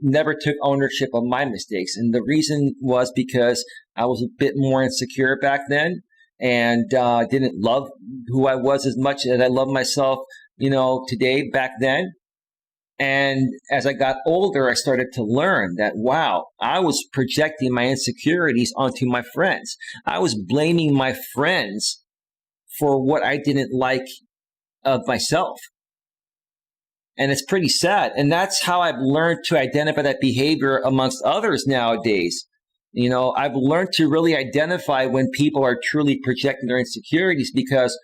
never took ownership of my mistakes. And the reason was because I was a bit more insecure back then, and didn't love who I was as much as I love myself, today, back then. And as I got older, I started to learn that, wow, I was projecting my insecurities onto my friends. I was blaming my friends for what I didn't like of myself. And it's pretty sad. And that's how I've learned to identify that behavior amongst others nowadays. I've learned to really identify when people are truly projecting their insecurities, because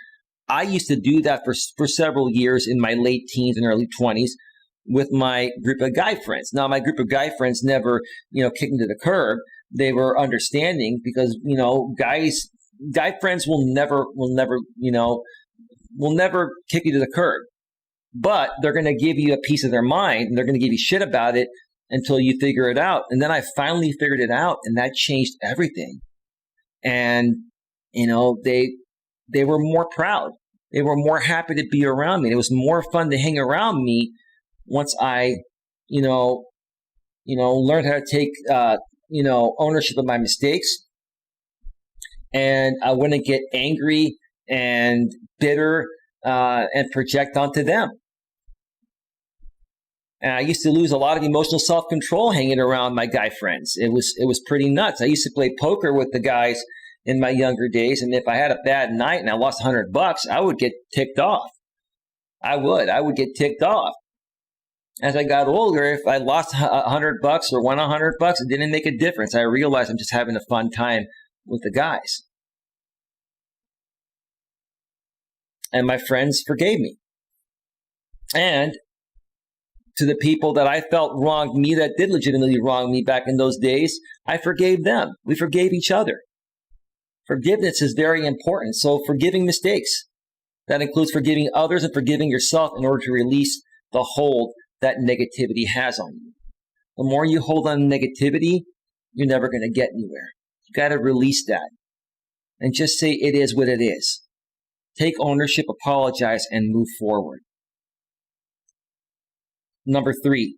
I used to do that for several years in my late teens and early 20s with my group of guy friends. Now, my group of guy friends never, kicked me to the curb. They were understanding because, guy friends will never kick you to the curb. But they're going to give you a piece of their mind, and they're going to give you shit about it until you figure it out. And then I finally figured it out, and that changed everything. And, they were more proud. They were more happy to be around me. It was more fun to hang around me once I, learned how to take, ownership of my mistakes. And I wouldn't get angry and bitter and project onto them. And I used to lose a lot of emotional self-control hanging around my guy friends. It was pretty nuts. I used to play poker with the guys in my younger days, and if I had a bad night and I lost $100, I would get ticked off. I would get ticked off. As I got older, if I lost $100 or won $100, it didn't make a difference. I realized I'm just having a fun time with the guys. And my friends forgave me. And to the people that I felt wronged me, that did legitimately wrong me back in those days, I forgave them. We forgave each other. Forgiveness is very important. So forgiving mistakes, that includes forgiving others and forgiving yourself in order to release the hold that negativity has on you. The more you hold on to negativity, you're never going to get anywhere. You got to release that and just say it is what it is. Take ownership, apologize, and move forward. Number 3,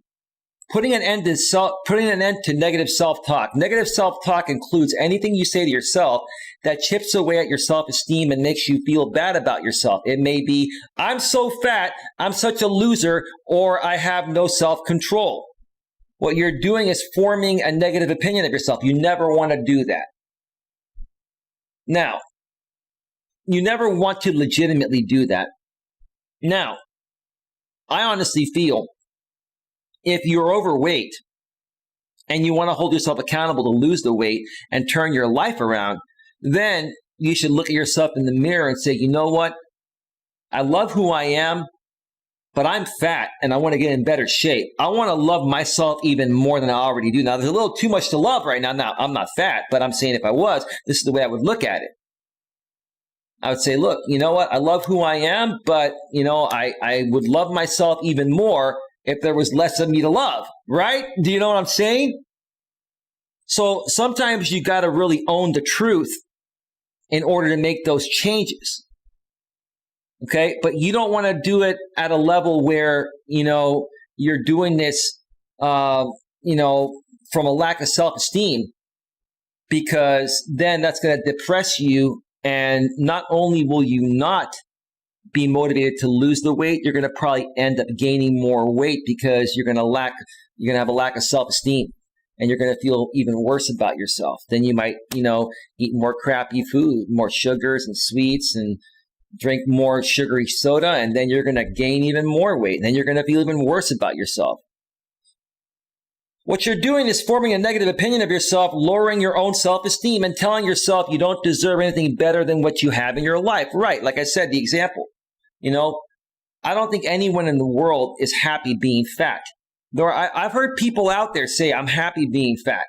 putting an end to negative self-talk. Negative self-talk includes anything you say to yourself that chips away at your self-esteem and makes you feel bad about yourself. It may be, I'm so fat, I'm such a loser, or I have no self-control. What you're doing is forming a negative opinion of yourself. You never want to do that. Now, you never want to legitimately do that. Now, I honestly feel if you're overweight and you want to hold yourself accountable to lose the weight and turn your life around, then you should look at yourself in the mirror and say, you know what? I love who I am, but I'm fat and I want to get in better shape. I want to love myself even more than I already do. Now, there's a little too much to love right now. Now, I'm not fat, but I'm saying if I was, this is the way I would look at it. I would say, look, you know what? I love who I am, but, I would love myself even more if there was less of me to love, right? Do you know what I'm saying? So sometimes you got to really own the truth in order to make those changes. Okay? But you don't want to do it at a level where, you're doing this, from a lack of self-esteem, because then that's going to depress you. And not only will you not be motivated to lose the weight, you're going to probably end up gaining more weight because you're going to have a lack of self-esteem, and you're going to feel even worse about yourself. Then you might, eat more crappy food, more sugars and sweets, and drink more sugary soda, and then you're going to gain even more weight. And then you're going to feel even worse about yourself. What you're doing is forming a negative opinion of yourself, lowering your own self-esteem, and telling yourself you don't deserve anything better than what you have in your life. Right, like I said, the example. I don't think anyone in the world is happy being fat. I've heard people out there say, I'm happy being fat.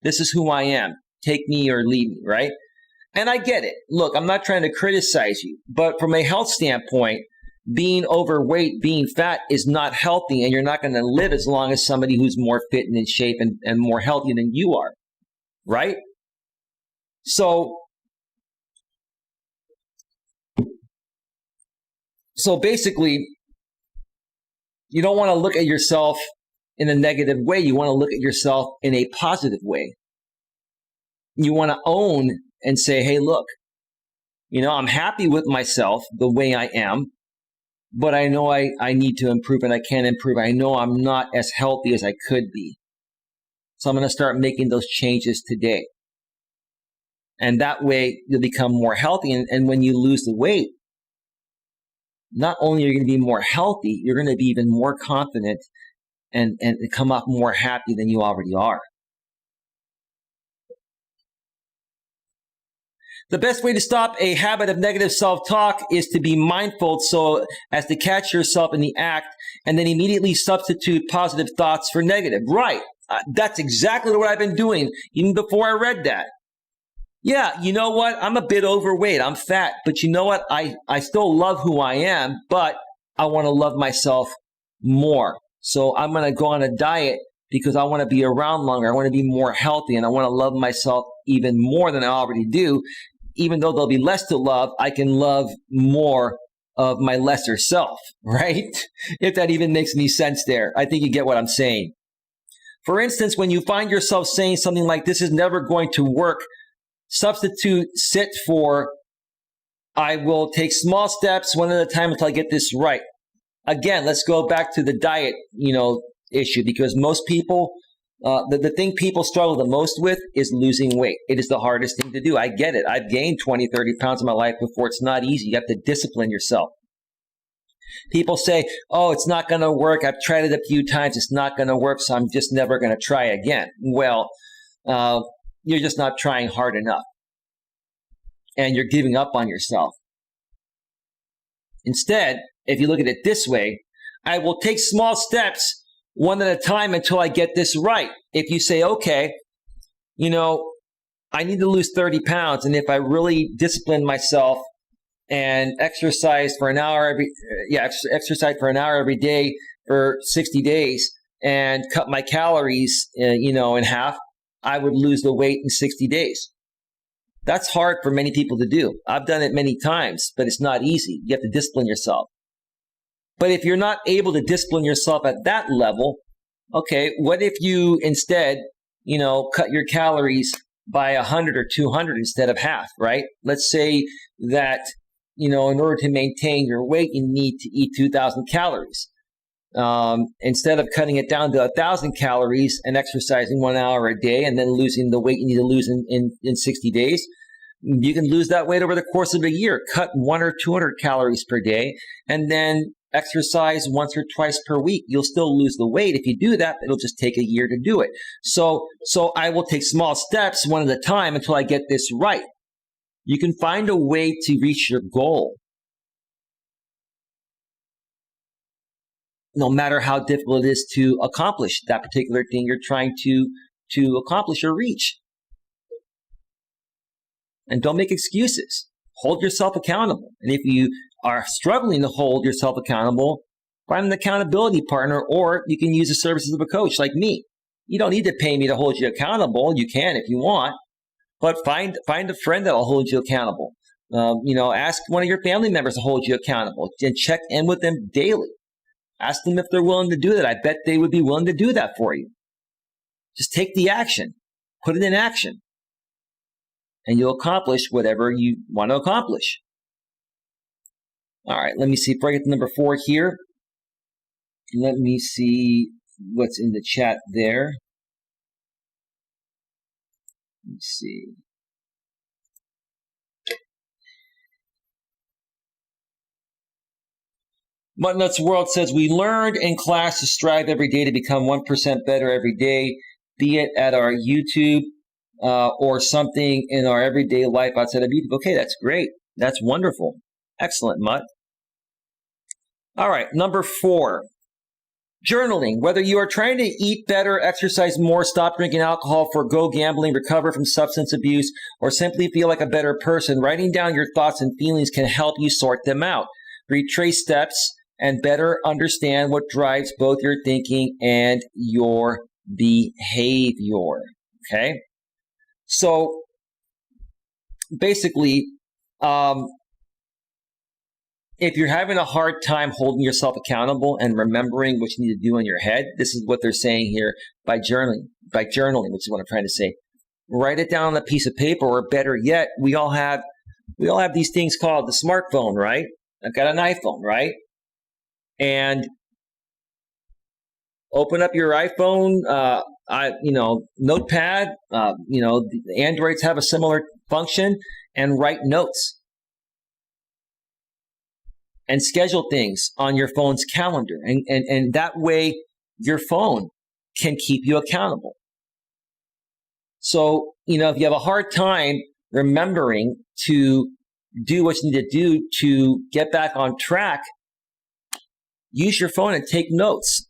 This is who I am. Take me or leave me, right? And I get it. Look, I'm not trying to criticize you, but from a health standpoint, being overweight, being fat is not healthy, and you're not going to live as long as somebody who's more fit and in shape and more healthy than you are, right? So basically, you don't want to look at yourself in a negative way. You want to look at yourself in a positive way. You want to own and say, hey, look, I'm happy with myself the way I am, but I know I need to improve and I can improve. I know I'm not as healthy as I could be. So I'm going to start making those changes today. And that way you'll become more healthy. And when you lose the weight, not only are you going to be more healthy, you're going to be even more confident and come up more happy than you already are. The best way to stop a habit of negative self-talk is to be mindful so as to catch yourself in the act and then immediately substitute positive thoughts for negative. Right. That's exactly what I've been doing even before I read that. Yeah, you know what? I'm a bit overweight. I'm fat. But you know what? I still love who I am, but I want to love myself more. So I'm going to go on a diet because I want to be around longer. I want to be more healthy, and I want to love myself even more than I already do. Even though there'll be less to love, I can love more of my lesser self, right? If that even makes any sense there. I think you get what I'm saying. For instance, when you find yourself saying something like, this is never going to work, substitute sit for, I will take small steps one at a time until I get this right. Again, let's go back to the diet, issue, because most people, the thing people struggle the most with is losing weight. It is the hardest thing to do. I get it. I've gained 20, 30 pounds in my life before. It's not easy. You have to discipline yourself. People say, oh, it's not going to work. I've tried it a few times. It's not going to work, so I'm just never going to try again. Well, you're just not trying hard enough. And you're giving up on yourself. Instead, if you look at it this way, I will take small steps one at a time until I get this right. If you say, okay, I need to lose 30 pounds, and if I really discipline myself and exercise for an hour every day for 60 days and cut my calories, in half, I would lose the weight in 60 days. That's hard for many people to do. I've done it many times, but it's not easy. You have to discipline yourself. But if you're not able to discipline yourself at that level, okay, what if you instead, cut your calories by 100 or 200 instead of half, right? Let's say that, in order to maintain your weight, you need to eat 2,000 calories. Instead of cutting it down to 1,000 calories and exercising 1 hour a day and then losing the weight you need to lose in 60 days, you can lose that weight over the course of a year. Cut 100 or 200 calories per day and then exercise once or twice per week. You'll still lose the weight. If you do that, it'll just take a year to do it. So I will take small steps one at a time until I get this right. You can find a way to reach your goal, no matter how difficult it is to accomplish that particular thing you're trying to accomplish or reach. And don't make excuses. Hold yourself accountable. And if you are struggling to hold yourself accountable, find an accountability partner, or you can use the services of a coach like me. You don't need to pay me to hold you accountable. You can if you want, but find a friend that will hold you accountable. Ask one of your family members to hold you accountable and check in with them daily. Ask them if they're willing to do that. I bet they would be willing to do that for you. Just take the action. Put it in action. And you'll accomplish whatever you want to accomplish. All right, let me see. Before I get to number 4 here, let me see what's in the chat there. Let me see. Muttonut's World says, we learned in class to strive every day to become 1% better every day, be it at our YouTube or something in our everyday life outside of YouTube. Okay, that's great. That's wonderful. Excellent, Mutt. All right, number 4, journaling. Whether you are trying to eat better, exercise more, stop drinking alcohol, forgo gambling, recover from substance abuse, or simply feel like a better person, writing down your thoughts and feelings can help you sort them out, retrace steps, and better understand what drives both your thinking and your behavior. Okay? So basically, if you're having a hard time holding yourself accountable and remembering what you need to do in your head, this is what they're saying here by journaling, which is what I'm trying to say. Write it down on a piece of paper, or better yet, we all have these things called the smartphone, right? I've got an iPhone, right? And open up your iPhone, notepad, the Androids have a similar function, and write notes. And schedule things on your phone's calendar. And that way, your phone can keep you accountable. So, if you have a hard time remembering to do what you need to do to get back on track, use your phone and take notes.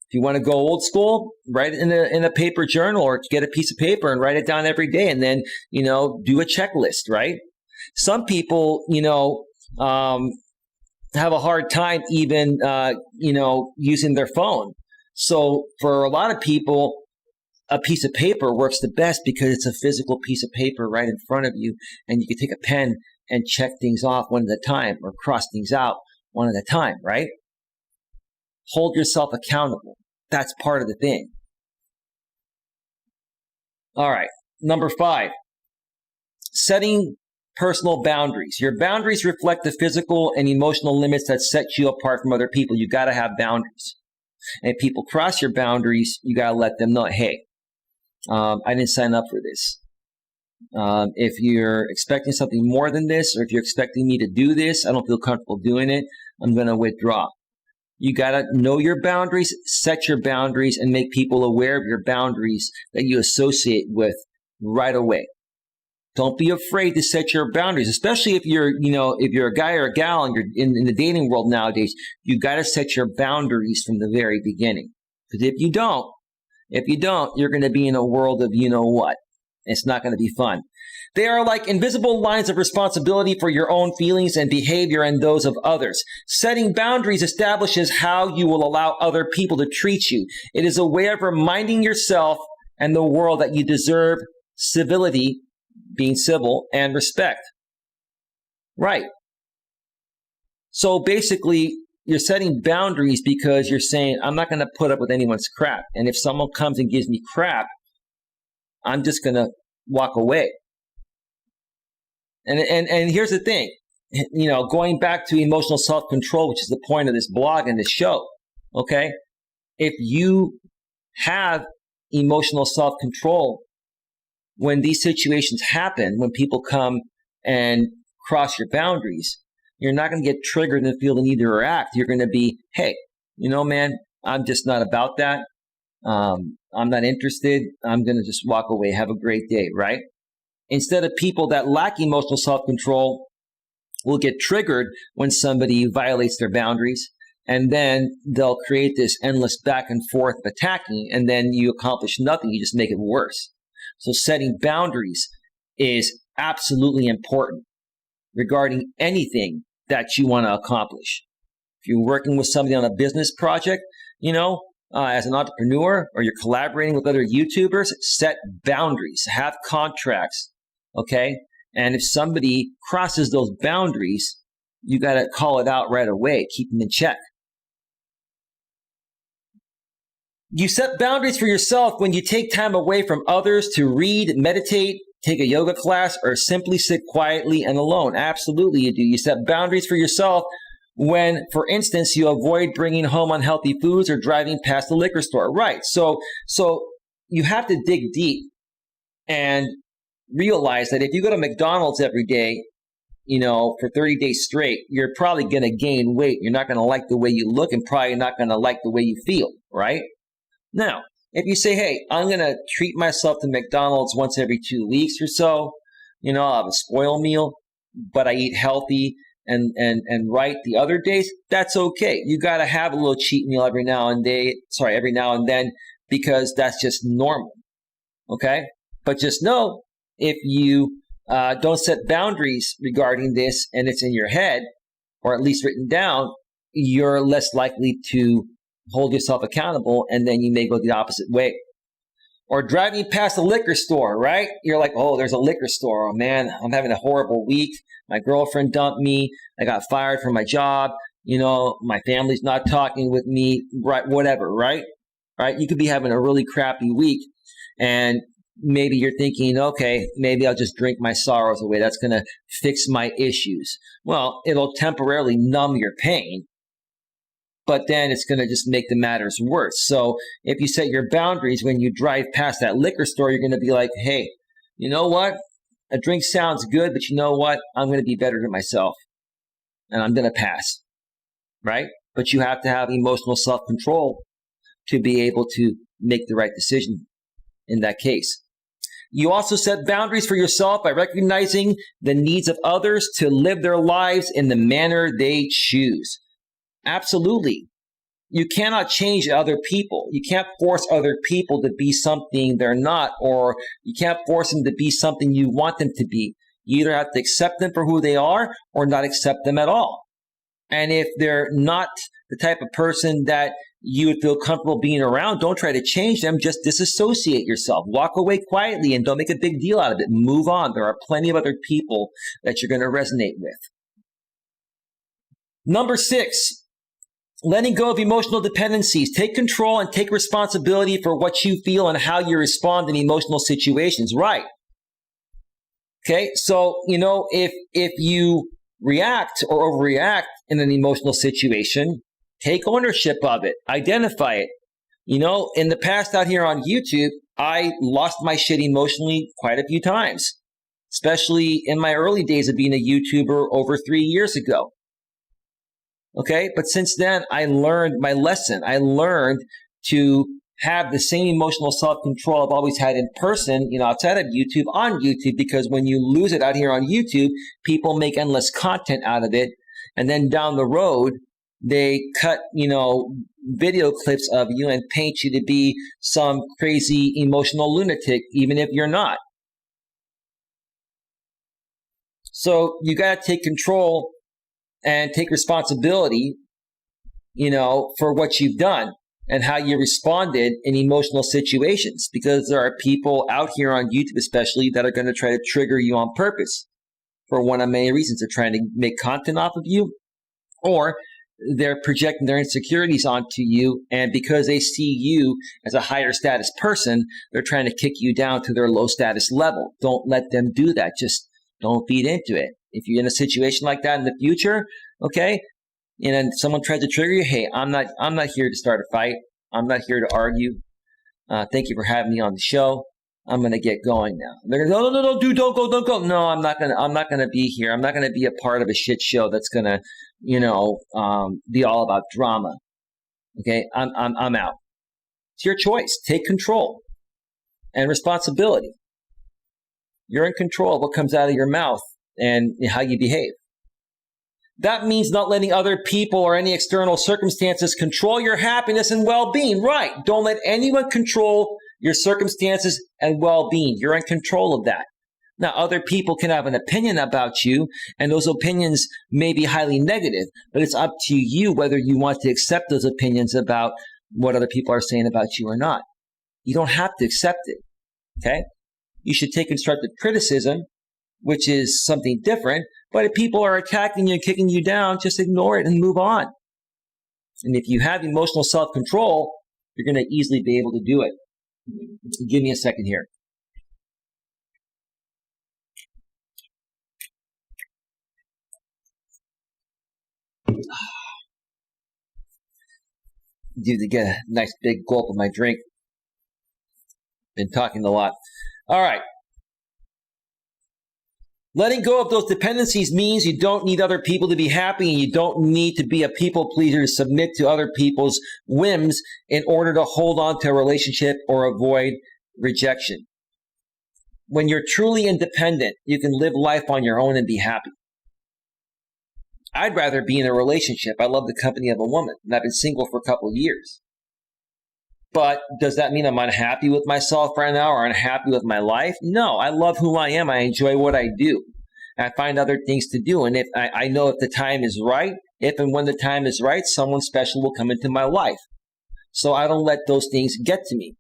If you want to go old school, write it in a paper journal, or get a piece of paper and write it down every day, and then, do a checklist, right? Some people, have a hard time even, using their phone. So for a lot of people, a piece of paper works the best because it's a physical piece of paper right in front of you, and you can take a pen and check things off one at a time, or cross things out one at a time, right? Hold yourself accountable. That's part of the thing. All right. Number 5, setting personal boundaries. Your boundaries reflect the physical and emotional limits that set you apart from other people. You got to have boundaries. And if people cross your boundaries, you got to let them know, hey, I didn't sign up for this. If you're expecting something more than this, or if you're expecting me to do this, I don't feel comfortable doing it. I'm going to withdraw. You got to know your boundaries, set your boundaries, and make people aware of your boundaries that you associate with right away. Don't be afraid to set your boundaries, especially if you're a guy or a gal and you're in the dating world nowadays. You got to set your boundaries from the very beginning. Because if you don't, you're going to be in a world of what. It's not going to be fun. They are like invisible lines of responsibility for your own feelings and behavior and those of others. Setting boundaries establishes how you will allow other people to treat you. It is a way of reminding yourself and the world that you deserve civility, being civil, and respect. Right. So basically, you're setting boundaries because you're saying, I'm not going to put up with anyone's crap. And if someone comes and gives me crap, I'm just going to walk away. And here's the thing, going back to emotional self-control, which is the point of this blog and this show, okay? If you have emotional self-control, when these situations happen, when people come and cross your boundaries, you're not going to get triggered and feel the need to react. You're going to be, hey, man, I'm just not about that. I'm not interested. I'm going to just walk away. Have a great day, right? Instead of people that lack emotional self-control will get triggered when somebody violates their boundaries, and then they'll create this endless back and forth of attacking, and then you accomplish nothing. You just make it worse. So setting boundaries is absolutely important regarding anything that you want to accomplish. If you're working with somebody on a business project, as an entrepreneur, or you're collaborating with other YouTubers, set boundaries, have contracts, okay? And if somebody crosses those boundaries, you got to call it out right away, keep them in check. You set boundaries for yourself when you take time away from others to read, meditate, take a yoga class, or simply sit quietly and alone. Absolutely you do. You set boundaries for yourself when, for instance, you avoid bringing home unhealthy foods or driving past the liquor store. Right. So you have to dig deep and realize that if you go to McDonald's every day, for 30 days straight, you're probably going to gain weight. You're not going to like the way you look, and probably not going to like the way you feel, right? Now, if you say, hey, I'm going to treat myself to McDonald's once every 2 weeks or so, I'll have a spoil meal, but I eat healthy and right the other days, that's okay. You got to have a little cheat meal every now and then, because that's just normal. Okay? But just know, if you don't set boundaries regarding this and it's in your head, or at least written down, you're less likely to hold yourself accountable, and then you may go the opposite way. Or driving past a liquor store, right? You're like, oh, there's a liquor store. Oh, man, I'm having a horrible week. My girlfriend dumped me. I got fired from my job. My family's not talking with me, right? Whatever, right? Right? You could be having a really crappy week, and maybe you're thinking, okay, maybe I'll just drink my sorrows away. That's going to fix my issues. Well, it'll temporarily numb your pain, but then it's going to just make the matters worse. So if you set your boundaries when you drive past that liquor store, you're going to be like, hey, you know what? A drink sounds good, but you know what? I'm going to be better to myself, and I'm going to pass, right? But you have to have emotional self-control to be able to make the right decision in that case. You also set boundaries for yourself by recognizing the needs of others to live their lives in the manner they choose. Absolutely. You cannot change other people. You can't force other people to be something they're not, or you can't force them to be something you want them to be. You either have to accept them for who they are or not accept them at all. And if they're not the type of person that you would feel comfortable being around, don't try to change them. Just disassociate yourself. Walk away quietly and don't make a big deal out of it. Move on. There are plenty of other people that you're going to resonate with. Number 6, letting go of emotional dependencies. Take control and take responsibility for what you feel and how you respond in emotional situations. Right. Okay. So, if you react or overreact in an emotional situation, take ownership of it. Identify it. In the past out here on YouTube, I lost my shit emotionally quite a few times, especially in my early days of being a YouTuber over 3 years ago. Okay. But since then, I learned my lesson. I learned to have the same emotional self-control I've always had in person, outside of YouTube, on YouTube, because when you lose it out here on YouTube, people make endless content out of it. And then down the road, they cut, video clips of you and paint you to be some crazy emotional lunatic, even if you're not. So you got to take control and take responsibility, for what you've done and how you responded in emotional situations, because there are people out here on YouTube especially that are going to try to trigger you on purpose for one of many reasons. They're trying to make content off of you, or they're projecting their insecurities onto you, and because they see you as a higher status person, they're trying to kick you down to their low status level. Don't let them do that. Just don't feed into it. If you're in a situation like that in the future, okay, and then someone tries to trigger you, hey, I'm not here to start a fight. I'm not here to argue. Thank you for having me on the show. I'm gonna get going now. They're gonna, no, dude, don't go. No, I'm not gonna be here. I'm not gonna be a part of a shit show that's gonna, be all about drama. Okay, I'm out. It's your choice. Take control and responsibility. You're in control of what comes out of your mouth and how you behave. That means not letting other people or any external circumstances control your happiness and well-being. Right. Don't let anyone control your circumstances and well-being. You're in control of that. Now, other people can have an opinion about you, and those opinions may be highly negative, but it's up to you whether you want to accept those opinions about what other people are saying about you or not. You don't have to accept it. Okay? You should take constructive criticism, which is something different. But if people are attacking you and kicking you down, just ignore it and move on. And if you have emotional self-control, you're going to easily be able to do it. Give me a second here. Do to get a nice big gulp of my drink. Been talking a lot. All right. Letting go of those dependencies means you don't need other people to be happy, and you don't need to be a people pleaser to submit to other people's whims in order to hold on to a relationship or avoid rejection. When you're truly independent, you can live life on your own and be happy. I'd rather be in a relationship. I love the company of a woman, and I've been single for a couple of years. But does that mean I'm unhappy with myself right now or unhappy with my life? No, I love who I am. I enjoy what I do. I find other things to do. And if I know if the time is right, if and when the time is right, someone special will come into my life. So I don't let those things get to me.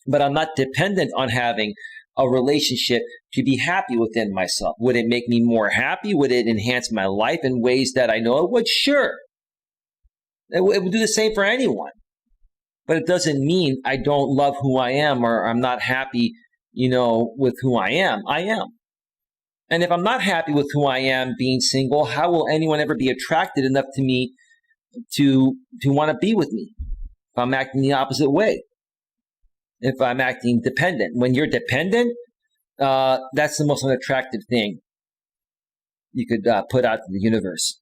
But I'm not dependent on having a relationship to be happy within myself. Would it make me more happy? Would it enhance my life in ways that I know it would? Sure. It would do the same for anyone. But it doesn't mean I don't love who I am or I'm not happy, with who I am. I am. And if I'm not happy with who I am being single, how will anyone ever be attracted enough to me to want to be with me if I'm acting the opposite way? If I'm acting dependent. When you're dependent, that's the most unattractive thing you could put out to the universe.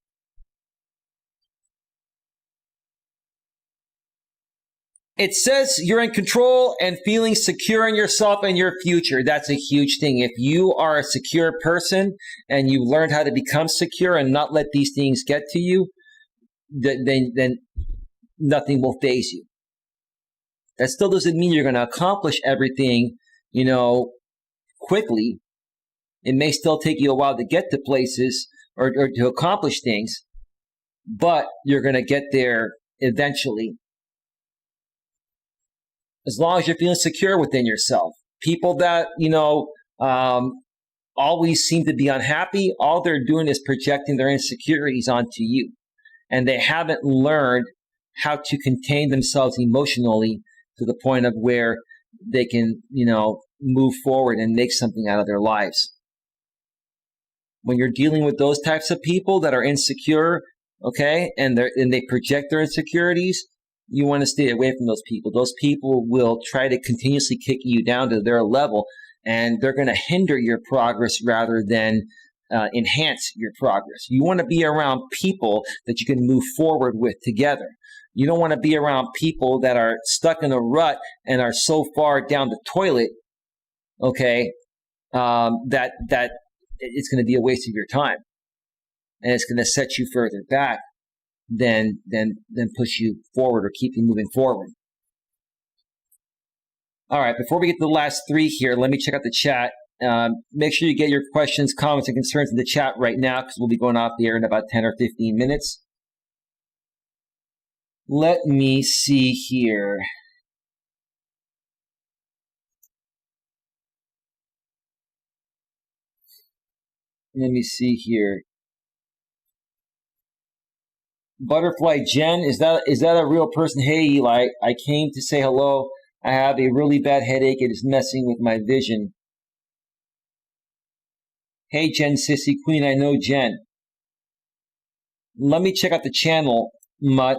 It says you're in control and feeling secure in yourself and your future. That's a huge thing. If you are a secure person and you learned how to become secure and not let these things get to you, then nothing will faze you. That still doesn't mean you're going to accomplish everything, quickly. It may still take you a while to get to places or to accomplish things, but you're going to get there eventually. As long as you're feeling secure within yourself. People that, always seem to be unhappy, all they're doing is projecting their insecurities onto you. And they haven't learned how to contain themselves emotionally to the point of where they can, move forward and make something out of their lives. When you're dealing with those types of people that are insecure, okay, and they project their insecurities, you want to stay away from those people. Those people will try to continuously kick you down to their level, and they're going to hinder your progress rather than enhance your progress. You want to be around people that you can move forward with together. You don't want to be around people that are stuck in a rut and are so far down the toilet, okay, that it's going to be a waste of your time, and it's going to set you further back than push you forward or keep you moving forward. All right, before we get to the last three here, let me check out the chat. Make sure you get your questions, comments, and concerns in the chat right now, because we'll be going off the air in about 10 or 15 minutes. Let me see here. Butterfly Jen, is that a real person? Hey Eli, I came to say hello. I have a really bad headache. It is messing with my vision. Hey Jen, Sissy Queen, I know Jen. Let me check out the channel, Mutt,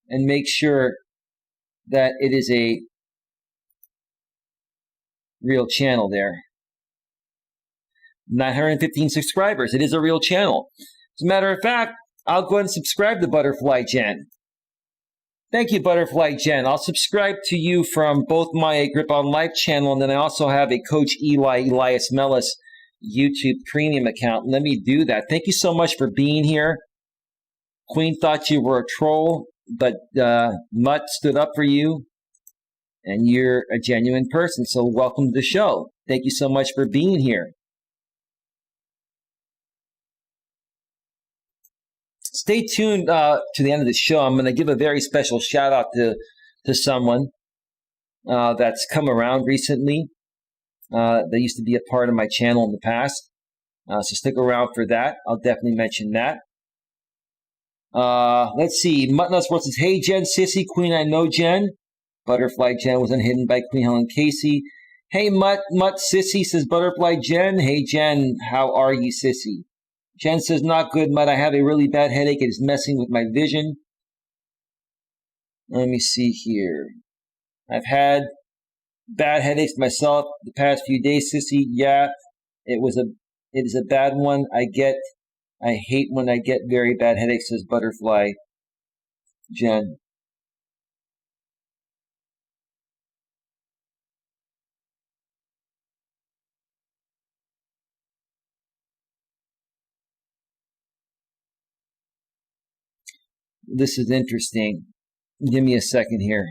and make sure that it is a real channel there. 915 subscribers. It is a real channel. As a matter of fact, I'll go ahead and subscribe to Butterfly Jen. Thank you, Butterfly Jen. I'll subscribe to you from both my Grip on Life channel, and then I also have a Coach Eli, Elias Melas YouTube premium account. Let me do that. Thank you so much for being here. Queen thought you were a troll, but Mutt stood up for you, and you're a genuine person, so welcome to the show. Thank you so much for being here. Stay tuned to the end of the show. I'm going to give a very special shout out to someone that's come around recently. That used to be a part of my channel in the past. So stick around for that. I'll definitely mention that. Let's see. Mutton Sports says, hey Jen, Sissy Queen, I know Jen. Butterfly Jen was unhidden by Queen Helen Casey. Hey Mutt Sissy, says Butterfly Jen. Hey Jen, how are you, Sissy? Jen says, not good, Mutt. I have a really bad headache. It is messing with my vision. Let me see here. I've had bad headaches myself the past few days, Sissy. Yeah, it is a bad one. I hate when I get very bad headaches, says Butterfly Jen. This is interesting. Give me a second here.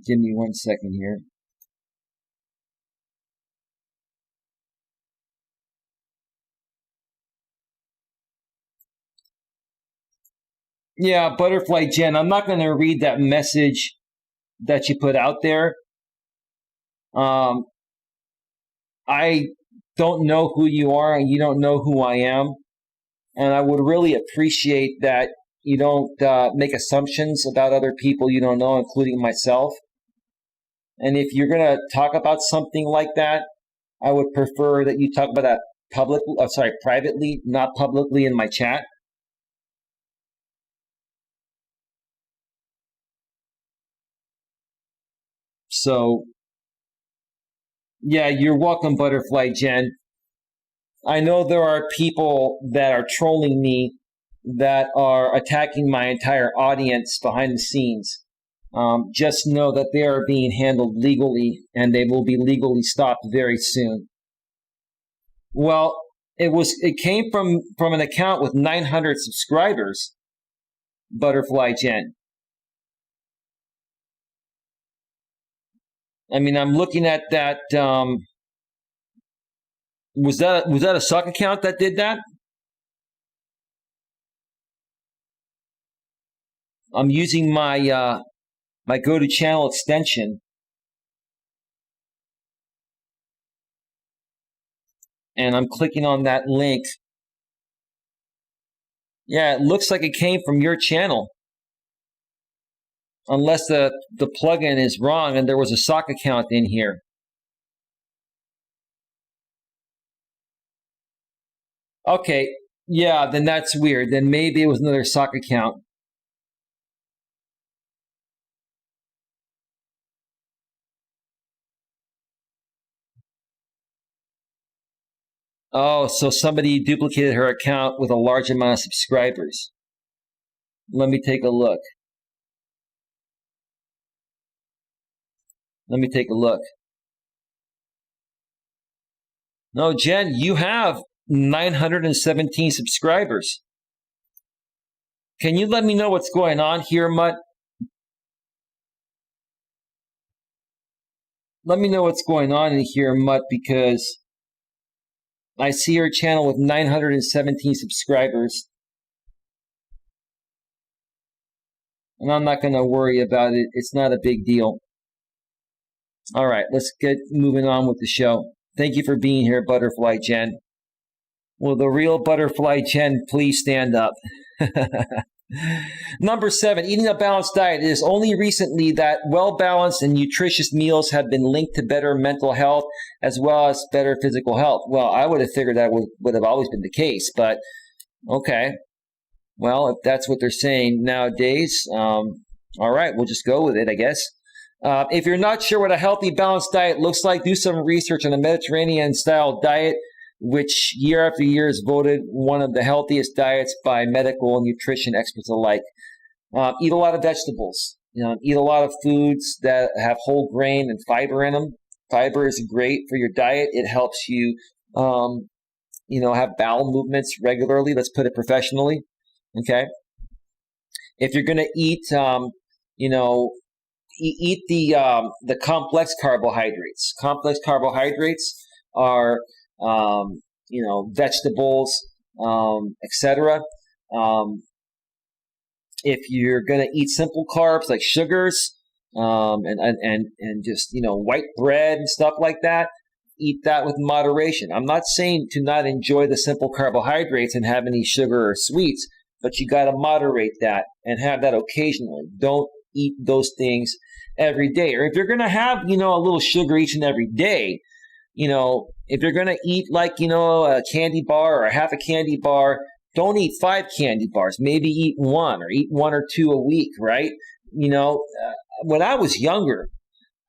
Give me 1 second here. Yeah, Butterfly Jen, I'm not going to read that message that you put out there. I don't know who you are and you don't know who I am. And I would really appreciate that you don't make assumptions about other people you don't know, including myself. And if you're going to talk about something like that, I would prefer that you talk about that privately, not publicly in my chat. So, yeah, you're welcome, Butterfly Jen. I know there are people that are trolling me that are attacking my entire audience behind the scenes, just know that they are being handled legally, and they will be legally stopped very soon. Well, it came from an account with 900 subscribers, Butterfly Jen. I mean, I'm looking at that. Was that a suck account that did that? I'm using my my go to channel extension, and I'm clicking on that link. Yeah, it looks like it came from your channel. Unless the plugin is wrong and there was a sock account in here. Okay, yeah, then that's weird. Then maybe it was another sock account. Oh, so somebody duplicated her account with a large amount of subscribers. Let me take a look. Let me take a look. No, Jen, you have 917 subscribers. Can you let me know what's going on here, Mutt? Let me know what's going on in here, Mutt, because I see your channel with 917 subscribers. And I'm not going to worry about it. It's not a big deal. All right, let's get moving on with the show. Thank you for being here, Butterfly Jen. Will the real Butterfly Jen please stand up? Number 7, eating a balanced diet. It is only recently that well-balanced and nutritious meals have been linked to better mental health as well as better physical health. Well, I would have figured that would have always been the case, but okay. Well, if that's what they're saying nowadays, all right, we'll just go with it, I guess. If you're not sure what a healthy, balanced diet looks like, do some research on a Mediterranean-style diet, which year after year is voted one of the healthiest diets by medical and nutrition experts alike. Eat a lot of vegetables. Eat a lot of foods that have whole grain and fiber in them. Fiber is great for your diet. It helps you, have bowel movements regularly. Let's put it professionally. Okay. If you're going to eat, eat the complex carbohydrates. Complex carbohydrates are vegetables, etc. If you're going to eat simple carbs like sugars, and just, white bread and stuff like that, eat that with moderation. I'm not saying to not enjoy the simple carbohydrates and have any sugar or sweets, but you got to moderate that and have that occasionally. Don't eat those things every day. Or if you're going to have, a little sugar each and every day, if you're going to eat like, a candy bar or a half a candy bar, don't eat 5 candy bars. Maybe eat 1 or eat 1 or 2 a week, right? When I was younger,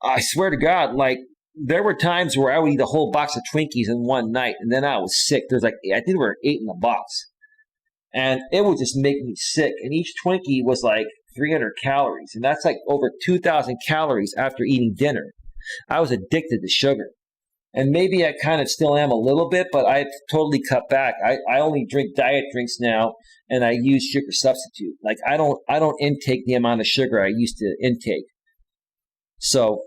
I swear to God, like there were times where I would eat a whole box of Twinkies in one night and then I was sick. There's I think there were 8 in the box. And it would just make me sick. And each Twinkie was like 300 calories. And that's like over 2,000 calories after eating dinner. I was addicted to sugar. And maybe I kind of still am a little bit, but I've totally cut back. I only drink diet drinks now, and I use sugar substitute. Like I don't intake the amount of sugar I used to intake. So,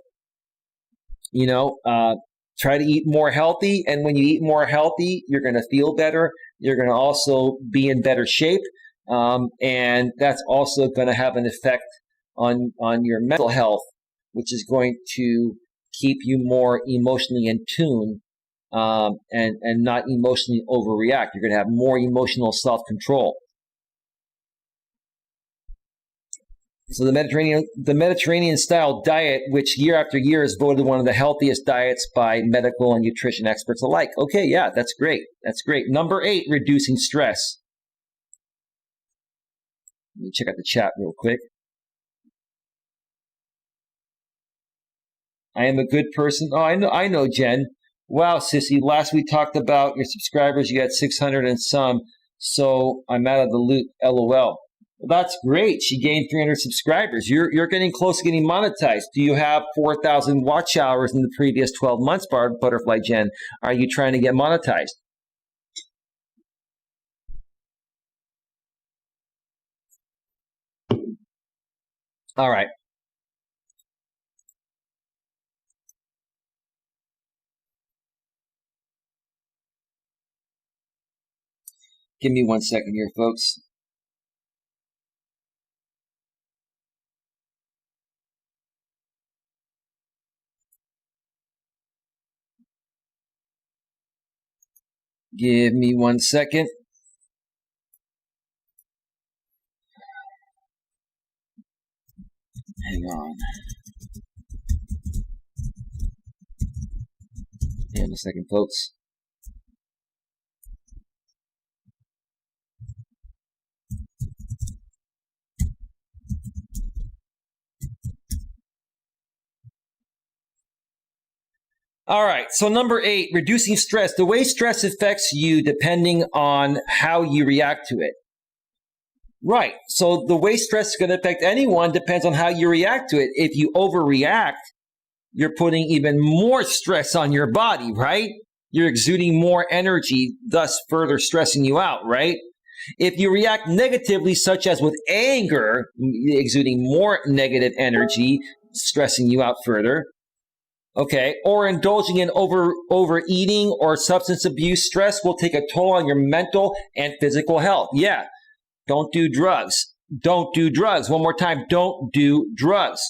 try to eat more healthy. And when you eat more healthy, you're going to feel better. You're going to also be in better shape. And that's also going to have an effect on your mental health, which is going to keep you more emotionally in tune, and not emotionally overreact. You're going to have more emotional self-control. So the Mediterranean style diet, which year after year is voted one of the healthiest diets by medical and nutrition experts alike. Okay, yeah, that's great. That's great. Number 8, reducing stress. Let me check out the chat real quick. I am a good person. Oh, I know, Jen. Wow, sissy. Last we talked about your subscribers, you had 600 and some. So I'm out of the loop, LOL. Well, that's great. She gained 300 subscribers. You're getting close to getting monetized. Do you have 4,000 watch hours in the previous 12 months, Butterfly Jen? Are you trying to get monetized? All right. Give me 1 second here, folks. Give me 1 second. Hang on. Hang on a second, folks. All right, so number 8, reducing stress. The way stress affects you depending on how you react to it. Right, so the way stress is going to affect anyone depends on how you react to it. If you overreact, you're putting even more stress on your body, right? You're exuding more energy, thus further stressing you out, right? If you react negatively, such as with anger, exuding more negative energy, stressing you out further, okay, or indulging in overeating or substance abuse, stress will take a toll on your mental and physical health. Yeah, don't do drugs. Don't do drugs. One more time, don't do drugs.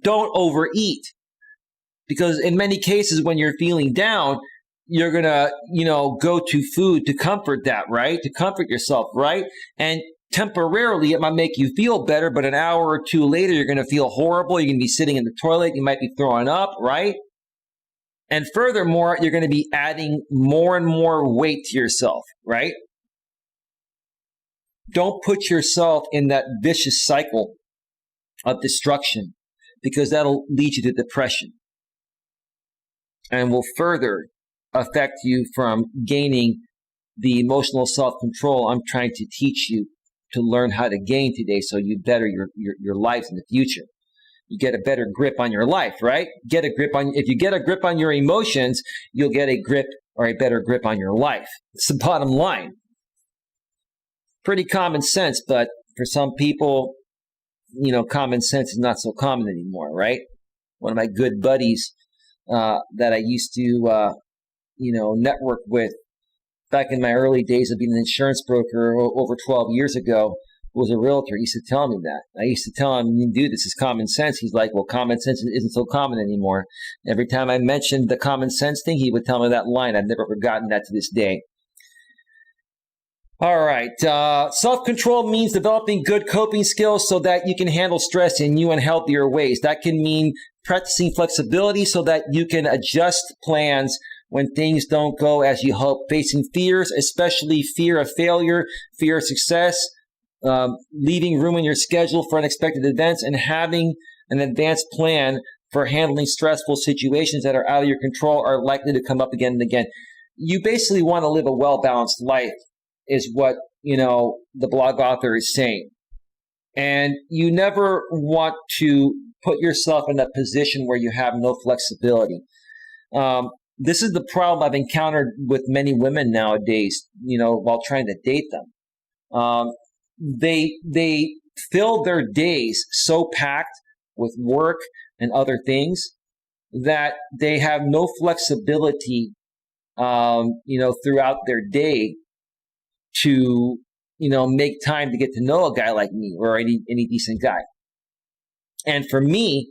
Don't overeat. Because in many cases, when you're feeling down, you're going to, go to food to comfort that, right? To comfort yourself, right? And temporarily, it might make you feel better, but an hour or two later, you're going to feel horrible. You're going to be sitting in the toilet. You might be throwing up, right? And furthermore, you're going to be adding more and more weight to yourself, right? Don't put yourself in that vicious cycle of destruction, because that'll lead you to depression and will further affect you from gaining the emotional self-control I'm trying to teach you to learn how to gain today, so you better your lives in the future. You get a better grip on your life, right? If you get a grip on your emotions, you'll get a grip or a better grip on your life. It's the bottom line. Pretty common sense, but for some people, common sense is not so common anymore, right? One of my good buddies that I used to, network with back in my early days of being an insurance broker over 12 years ago, was a realtor. He used to tell me that. I used to tell him, dude, this is common sense. He's like, well, common sense isn't so common anymore. Every time I mentioned the common sense thing, he would tell me that line. I've never forgotten that to this day. All right. Self-control means developing good coping skills so that you can handle stress in new and healthier ways. That can mean practicing flexibility so that you can adjust plans when things don't go as you hope. Facing fears, especially fear of failure, fear of success, leaving room in your schedule for unexpected events, and having an advanced plan for handling stressful situations that are out of your control are likely to come up again and again. You basically want to live a well-balanced life, is what, the blog author is saying. And you never want to put yourself in a position where you have no flexibility. This is the problem I've encountered with many women nowadays, while trying to date them. They fill their days so packed with work and other things that they have no flexibility, throughout their day to, make time to get to know a guy like me or any decent guy. And for me,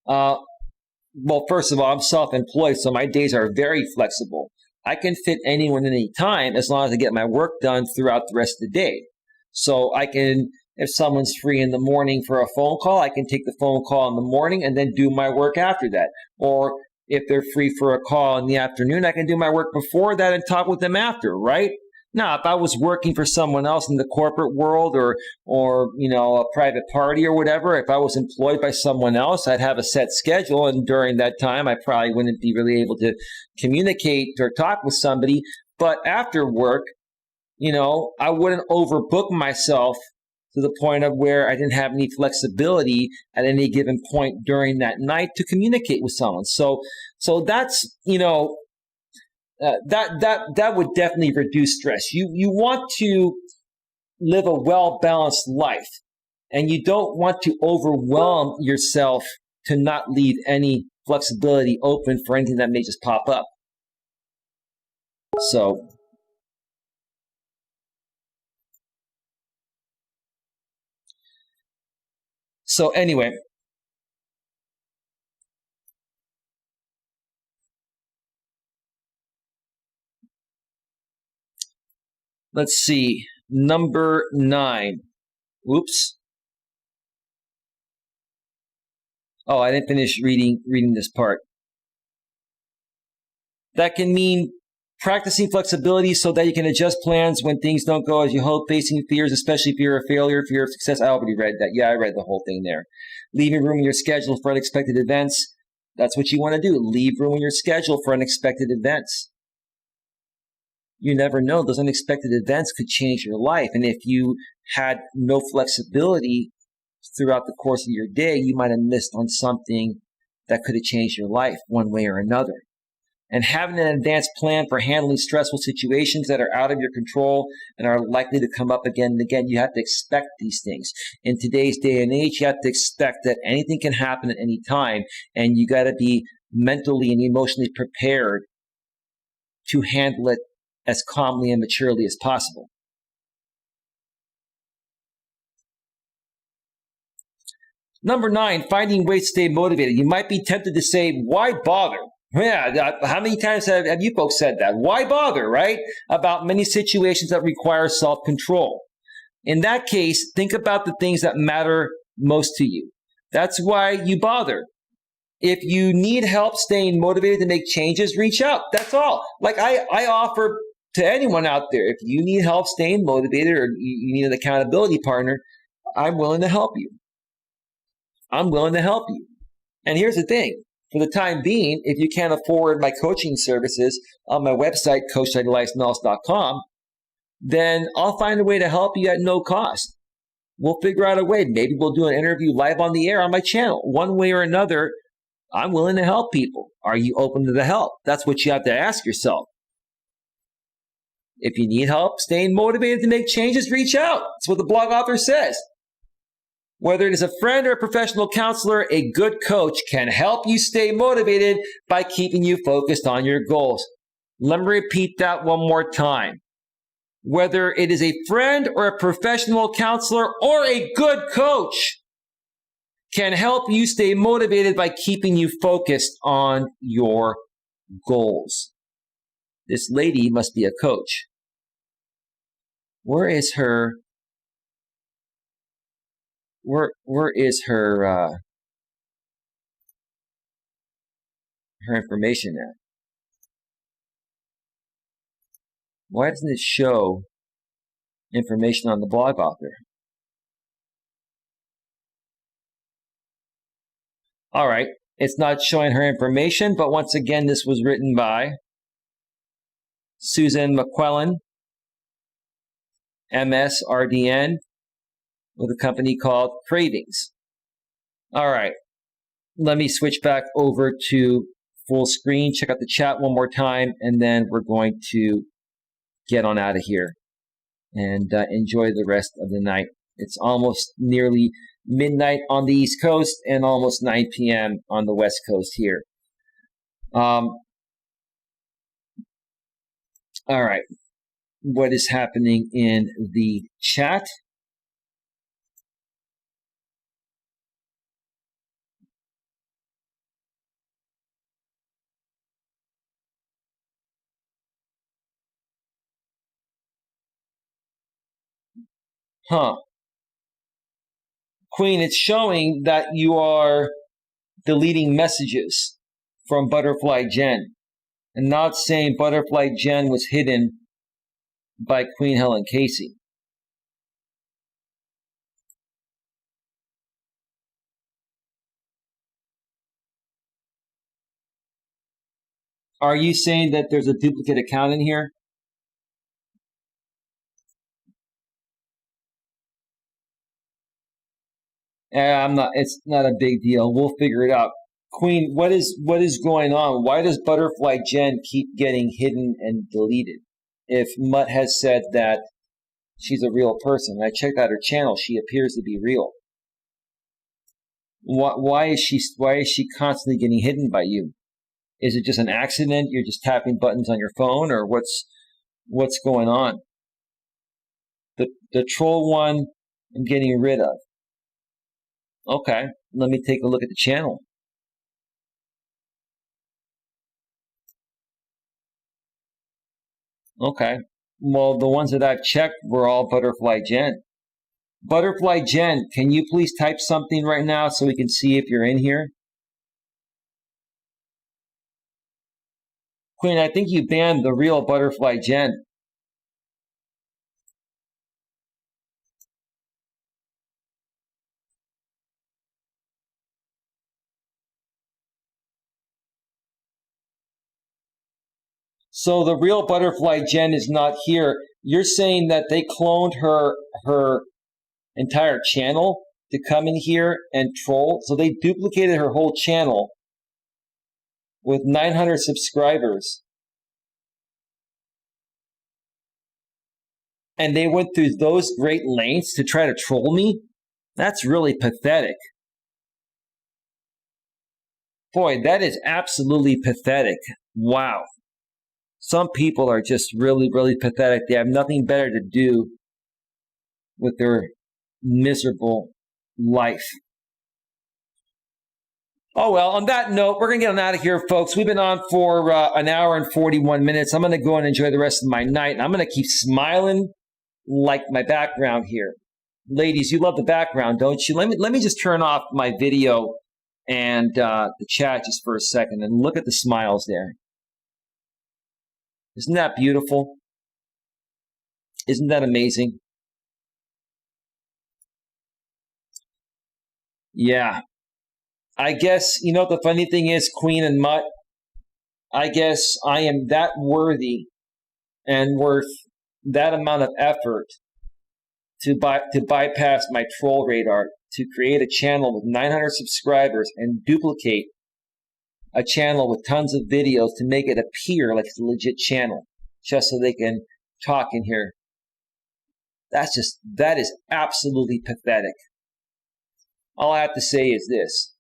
well, first of all, I'm self-employed, so my days are very flexible. I can fit anyone any time as long as I get my work done throughout the rest of the day. So I can, if someone's free in the morning for a phone call, I can take the phone call in the morning and then do my work after that. Or if they're free for a call in the afternoon, I can do my work before that and talk with them after, right? Now, if I was working for someone else in the corporate world or a private party or whatever, if I was employed by someone else, I'd have a set schedule. And during that time, I probably wouldn't be really able to communicate or talk with somebody. But after work, I wouldn't overbook myself to the point of where I didn't have any flexibility at any given point during that night to communicate with someone. So that's, that would definitely reduce stress. You want to live a well-balanced life, and you don't want to overwhelm yourself to not leave any flexibility open for anything that may just pop up. So anyway, let's see. Number 9. Oops. Oh, I didn't finish reading this part. That can mean practicing flexibility so that you can adjust plans when things don't go as you hope, facing fears, especially fear of failure, fear of success. I already read that. Yeah, I read the whole thing there. Leaving room in your schedule for unexpected events. That's what you want to do. Leave room in your schedule for unexpected events. You never know. Those unexpected events could change your life. And if you had no flexibility throughout the course of your day, you might have missed on something that could have changed your life one way or another. And having an advanced plan for handling stressful situations that are out of your control and are likely to come up again and again, you have to expect these things. In today's day and age, you have to expect that anything can happen at any time, and you got to be mentally and emotionally prepared to handle it as calmly and maturely as possible. Number 9, finding ways to stay motivated. You might be tempted to say, why bother? Yeah, how many times have you folks said that? Why bother, right? About many situations that require self-control. In that case, think about the things that matter most to you. That's why you bother. If you need help staying motivated to make changes, reach out. That's all. Like I offer to anyone out there, if you need help staying motivated or you need an accountability partner, I'm willing to help you. I'm willing to help you. And here's the thing. For the time being, if you can't afford my coaching services on my website, coacheli.com, then I'll find a way to help you at no cost. We'll figure out a way. Maybe we'll do an interview live on the air on my channel. One way or another, I'm willing to help people. Are you open to the help? That's what you have to ask yourself. If you need help staying motivated to make changes, reach out. That's what the blog author says. Whether it is a friend or a professional counselor, a good coach can help you stay motivated by keeping you focused on your goals. Let me repeat that one more time. Whether it is a friend or a professional counselor or a good coach can help you stay motivated by keeping you focused on your goals. This lady must be a coach. Where is her information at? Why doesn't it show information on the blog author? All right, it's not showing her information, but once again, this was written by Susan McQuillan, MS, RDN, with a company called Cravings. All right, let me switch back over to full screen, check out the chat one more time, and then we're going to get on out of here and enjoy the rest of the night. It's almost nearly midnight on the East Coast and almost 9 p.m. on the West Coast here. All right, what is happening in the chat? Queen, it's showing that you are deleting messages from Butterfly Jen and not saying Butterfly Jen was hidden by Queen Helen Casey. Are you saying that there's a duplicate account in here? I'm not. It's not a big deal. We'll figure it out. Queen, what is going on? Why does Butterfly Jen keep getting hidden and deleted? If Mutt has said that she's a real person, I checked out her channel. She appears to be real. Why is she constantly getting hidden by you? Is it just an accident? You're just tapping buttons on your phone, or what's going on? The troll one I'm getting rid of. Okay, let me take a look at the channel. Okay, well, the ones that I've checked were all Butterfly Jen. Butterfly Jen, can you please type something right now so we can see if you're in here? Queen, I think you banned the real Butterfly Jen. So the real Butterfly Jen is not here. You're saying that they cloned her entire channel to come in here and troll? So they duplicated her whole channel with 900 subscribers. And they went through those great lengths to try to troll me? That's really pathetic. Boy, that is absolutely pathetic. Wow. Some people are just really, really pathetic. They have nothing better to do with their miserable life. Oh, well, on that note, we're going to get on out of here, folks. We've been on for an hour and 41 minutes. I'm going to go and enjoy the rest of my night. And I'm going to keep smiling like my background here. Ladies, you love the background, don't you? Let me just turn off my video and the chat just for a second and look at the smiles there. Isn't that beautiful? Isn't that amazing? Yeah. I guess, you know what the funny thing is, Queen and Mutt? I guess I am that worthy and worth that amount of effort to bypass my troll radar, to create a channel with 900 subscribers and duplicate a channel with tons of videos to make it appear like it's a legit channel, just so they can talk in here. That is absolutely pathetic. All I have to say is this: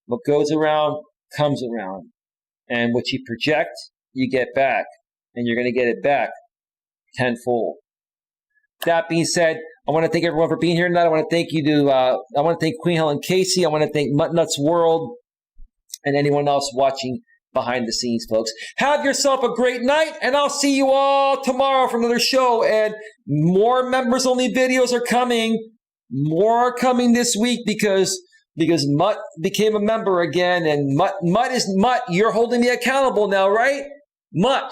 what goes around comes around, and what you project, you get back, and you're going to get it back tenfold. That being said, I want to thank everyone for being here tonight. I want to thank I want to thank Queen Helen Casey. I want to thank Mutt Nuts World and anyone else watching behind the scenes, folks. Have yourself a great night, and I'll see you all tomorrow for another show. And more members-only videos are coming. More are coming this week because Mutt became a member again, and Mutt, you're holding me accountable now, right? Mutt,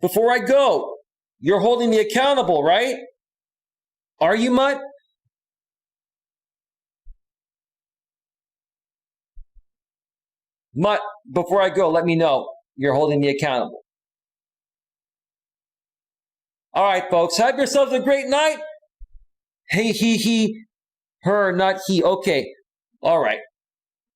before I go, you're holding me accountable, right? Are you, Mutt? Mutt, before I go, let me know you're holding me accountable. All right, folks, have yourselves a great night. Hey, he, her, not he. Okay. All right.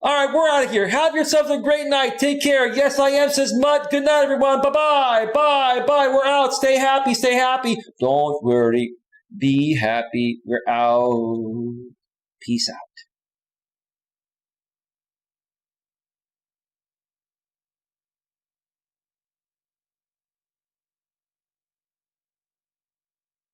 All right, we're out of here. Have yourselves a great night. Take care. Yes, I am, says Mutt. Good night, everyone. Bye-bye. Bye-bye. We're out. Stay happy. Stay happy. Don't worry. Be happy. We're out. Peace out.